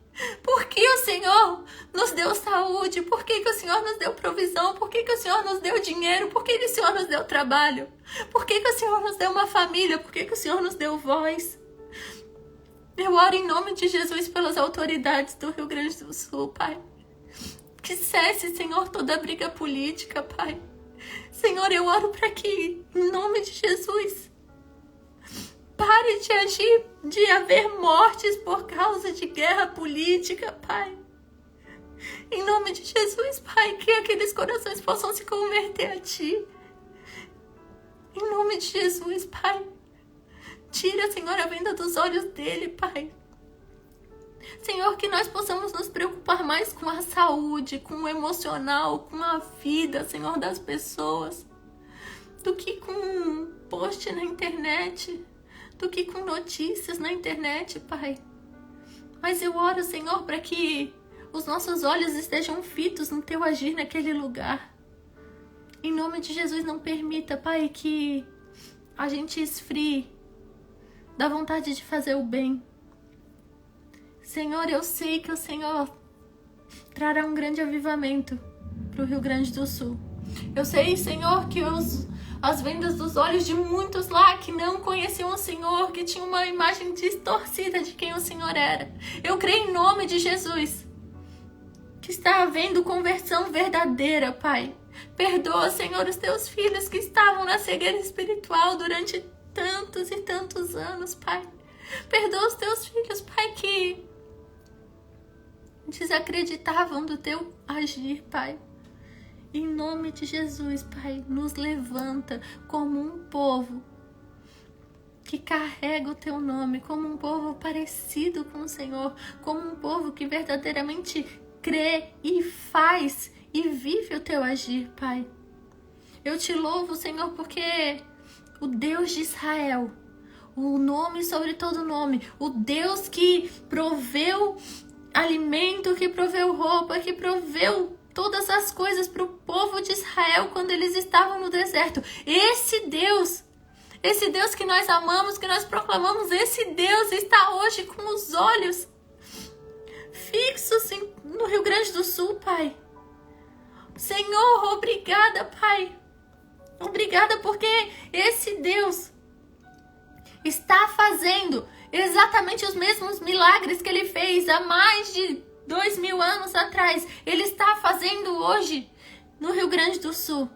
por que o Senhor nos deu saúde, por que o Senhor nos deu provisão, por que o Senhor nos deu dinheiro, por que o Senhor nos deu trabalho, por que o Senhor nos deu uma família, por que o Senhor nos deu voz. Eu oro em nome de Jesus pelas autoridades do Rio Grande do Sul, Pai. Que cesse, Senhor, toda briga política, Pai. Senhor, eu oro para que, em nome de Jesus, pare de agir, de haver mortes por causa de guerra política, Pai. Em nome de Jesus, Pai, que aqueles corações possam se converter a Ti. Em nome de Jesus, Pai. Tira, Senhor, a venda dos olhos dele, Pai. Senhor, que nós possamos nos preocupar mais com a saúde, com o emocional, com a vida, Senhor, das pessoas, do que com um post na internet, do que com notícias na internet, Pai. Mas eu oro, Senhor, para que os nossos olhos estejam fitos no Teu agir naquele lugar. Em nome de Jesus, não permita, Pai, que a gente esfrie da vontade de fazer o bem. Senhor, eu sei que o Senhor trará um grande avivamento para o Rio Grande do Sul. Eu sei, Senhor, que as vendas dos olhos de muitos lá que não conheciam o Senhor, que tinham uma imagem distorcida de quem o Senhor era. Eu creio em nome de Jesus que está havendo conversão verdadeira, Pai. Perdoa, Senhor, os Teus filhos que estavam na cegueira espiritual durante tantos e tantos anos, Pai. Perdoa os Teus filhos, Pai, que desacreditavam do Teu agir, Pai. Em nome de Jesus, Pai, nos levanta como um povo que carrega o Teu nome, como um povo parecido com o Senhor, como um povo que verdadeiramente crê e faz e vive o Teu agir, Pai. Eu te louvo, Senhor, porque o Deus de Israel, o nome sobre todo nome, o Deus que proveu alimento, que proveu roupa, que proveu todas as coisas para o povo de Israel quando eles estavam no deserto. Esse Deus que nós amamos, que nós proclamamos, esse Deus está hoje com os olhos fixos no Rio Grande do Sul, Pai. Senhor, obrigada, Pai. Obrigada porque esse Deus está fazendo exatamente os mesmos milagres que Ele fez há mais de 2000 anos atrás. Ele está fazendo hoje no Rio Grande do Sul.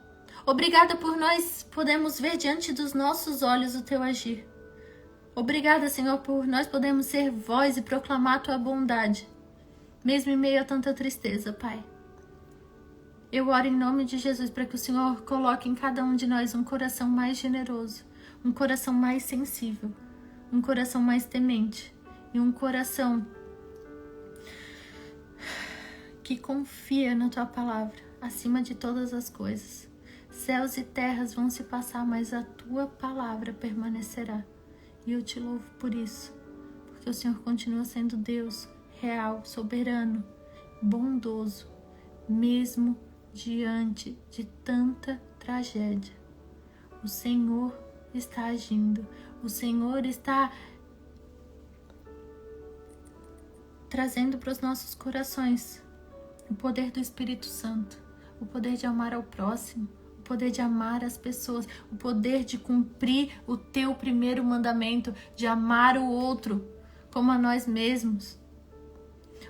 Obrigada por nós podermos ver diante dos nossos olhos o Teu agir. Obrigada, Senhor, por nós podermos ser voz e proclamar a Tua bondade, mesmo em meio a tanta tristeza, Pai. Eu oro em nome de Jesus para que o Senhor coloque em cada um de nós um coração mais generoso, um coração mais sensível, um coração mais temente e um coração que confia na Tua palavra acima de todas as coisas. Céus e terras vão se passar, mas a Tua palavra permanecerá. E eu te louvo por isso, porque o Senhor continua sendo Deus real, soberano, bondoso, mesmo diante de tanta tragédia. O Senhor está agindo, o Senhor está trazendo para os nossos corações o poder do Espírito Santo, o poder de amar ao próximo, o poder de amar as pessoas, o poder de cumprir o Teu primeiro mandamento, de amar o outro como a nós mesmos.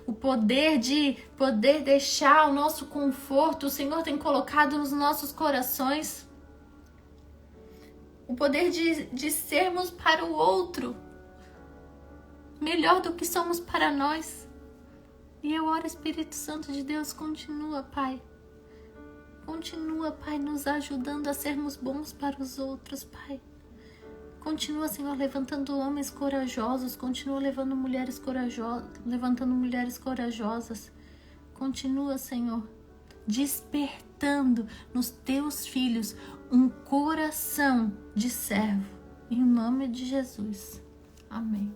O poder de poder deixar o nosso conforto, o Senhor tem colocado nos nossos corações. O poder de sermos para o outro melhor do que somos para nós. E eu oro, Espírito Santo de Deus, continua, Pai. Continua, Pai, nos ajudando a sermos bons para os outros, Pai. Continua, Senhor, levantando homens corajosos. Continua levantando mulheres corajosas. Continua, Senhor, despertando nos Teus filhos um coração de servo. Em nome de Jesus. Amém.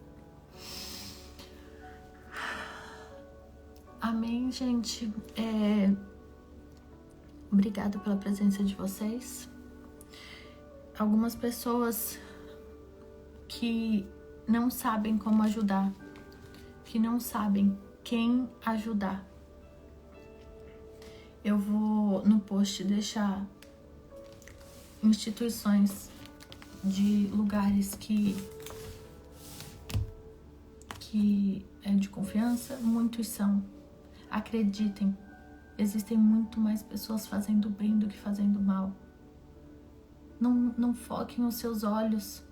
Amém, gente. Obrigada pela presença de vocês. Algumas pessoas que não sabem como ajudar, que não sabem quem ajudar. Eu vou no post deixar instituições de lugares que é de confiança. Muitos são. Acreditem, existem muito mais pessoas fazendo bem do que fazendo mal. Não foquem os seus olhos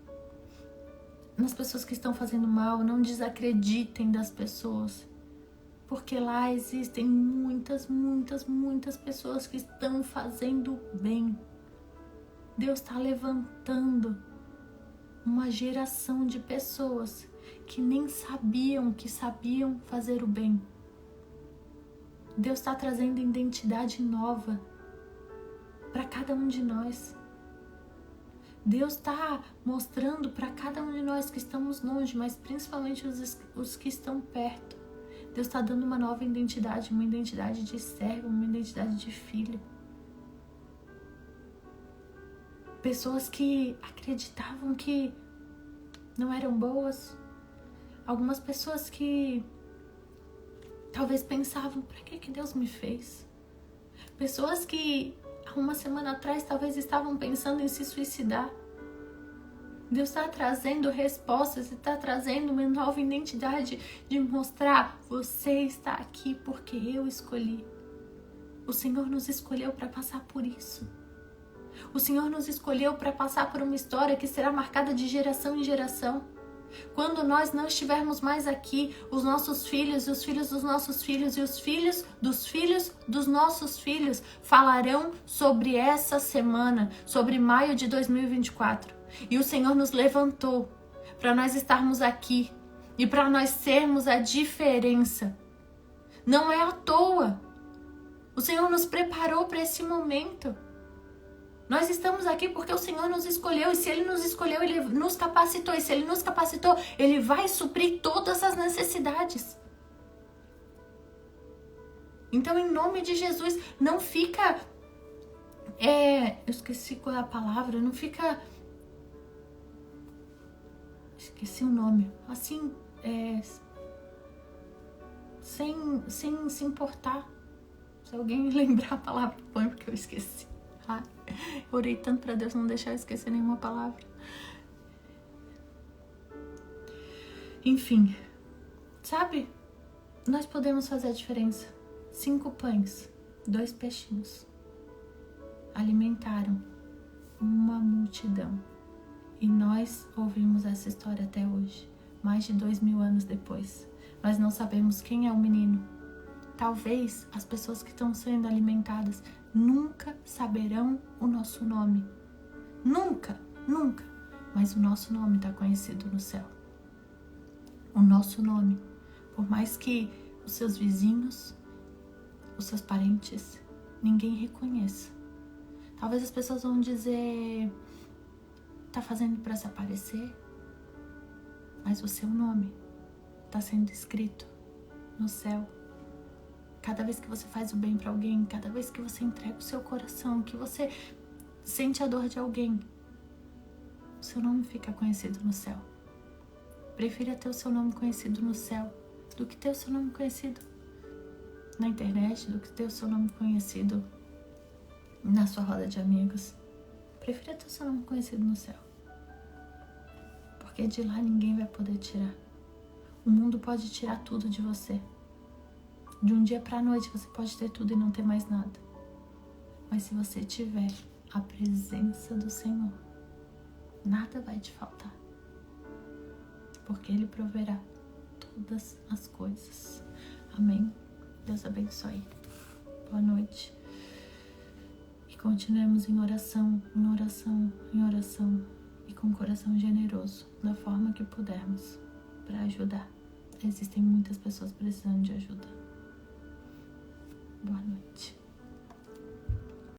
nas pessoas que estão fazendo mal. Não desacreditem das pessoas, porque lá existem muitas pessoas que estão fazendo bem. Deus está levantando uma geração de pessoas que nem sabiam que sabiam fazer o bem. Deus está trazendo identidade nova para cada um de nós. Deus está mostrando para cada um de nós que estamos longe, mas principalmente os que estão perto. Deus está dando uma nova identidade, uma identidade de servo, uma identidade de filho. Pessoas que acreditavam que não eram boas. Algumas pessoas que talvez pensavam, para que Deus me fez? Pessoas que há uma semana atrás talvez estavam pensando em se suicidar. Deus está trazendo respostas, está trazendo uma nova identidade de mostrar: você está aqui porque eu escolhi. O Senhor nos escolheu para passar por isso. O Senhor nos escolheu para passar por uma história que será marcada de geração em geração. Quando nós não estivermos mais aqui, os nossos filhos, os filhos dos nossos filhos e os filhos dos nossos filhos falarão sobre essa semana, sobre maio de 2024. E o Senhor nos levantou para nós estarmos aqui e para nós sermos a diferença. Não é à toa. O Senhor nos preparou para esse momento. Nós estamos aqui porque o Senhor nos escolheu, e se Ele nos escolheu, Ele nos capacitou, e se Ele nos capacitou, Ele vai suprir todas as necessidades. Então, em nome de Jesus, não fica... eu esqueci qual é a palavra, não fica... Esqueci o nome. Assim, sem se importar. Se alguém lembrar a palavra, põe, porque eu esqueci. Eu orei tanto para Deus não deixar eu esquecer nenhuma palavra. Enfim, sabe? Nós podemos fazer a diferença. 5 pães, 2 peixinhos alimentaram uma multidão. E nós ouvimos essa história até hoje, mais de 2000 anos depois. Nós não sabemos quem é o menino. Talvez as pessoas que estão sendo alimentadas nunca saberão o nosso nome. Nunca, nunca. Mas o nosso nome está conhecido no céu. O nosso nome. Por mais que os seus vizinhos, os seus parentes, ninguém reconheça. Talvez as pessoas vão dizer, tá fazendo para se aparecer, mas o seu nome está sendo escrito no céu. Cada vez que você faz o bem para alguém, cada vez que você entrega o seu coração, que você sente a dor de alguém, o seu nome fica conhecido no céu. Prefira ter o seu nome conhecido no céu do que ter o seu nome conhecido na internet, do que ter o seu nome conhecido na sua roda de amigos. Prefira ter o seu nome conhecido no céu. Porque de lá ninguém vai poder tirar. O mundo pode tirar tudo de você. De um dia para a noite você pode ter tudo e não ter mais nada. Mas se você tiver a presença do Senhor, nada vai te faltar. Porque Ele proverá todas as coisas. Amém? Deus abençoe. Boa noite. E continuemos em oração, em oração, em oração. E com o coração generoso, da forma que pudermos, para ajudar. Existem muitas pessoas precisando de ajuda. Boa noite.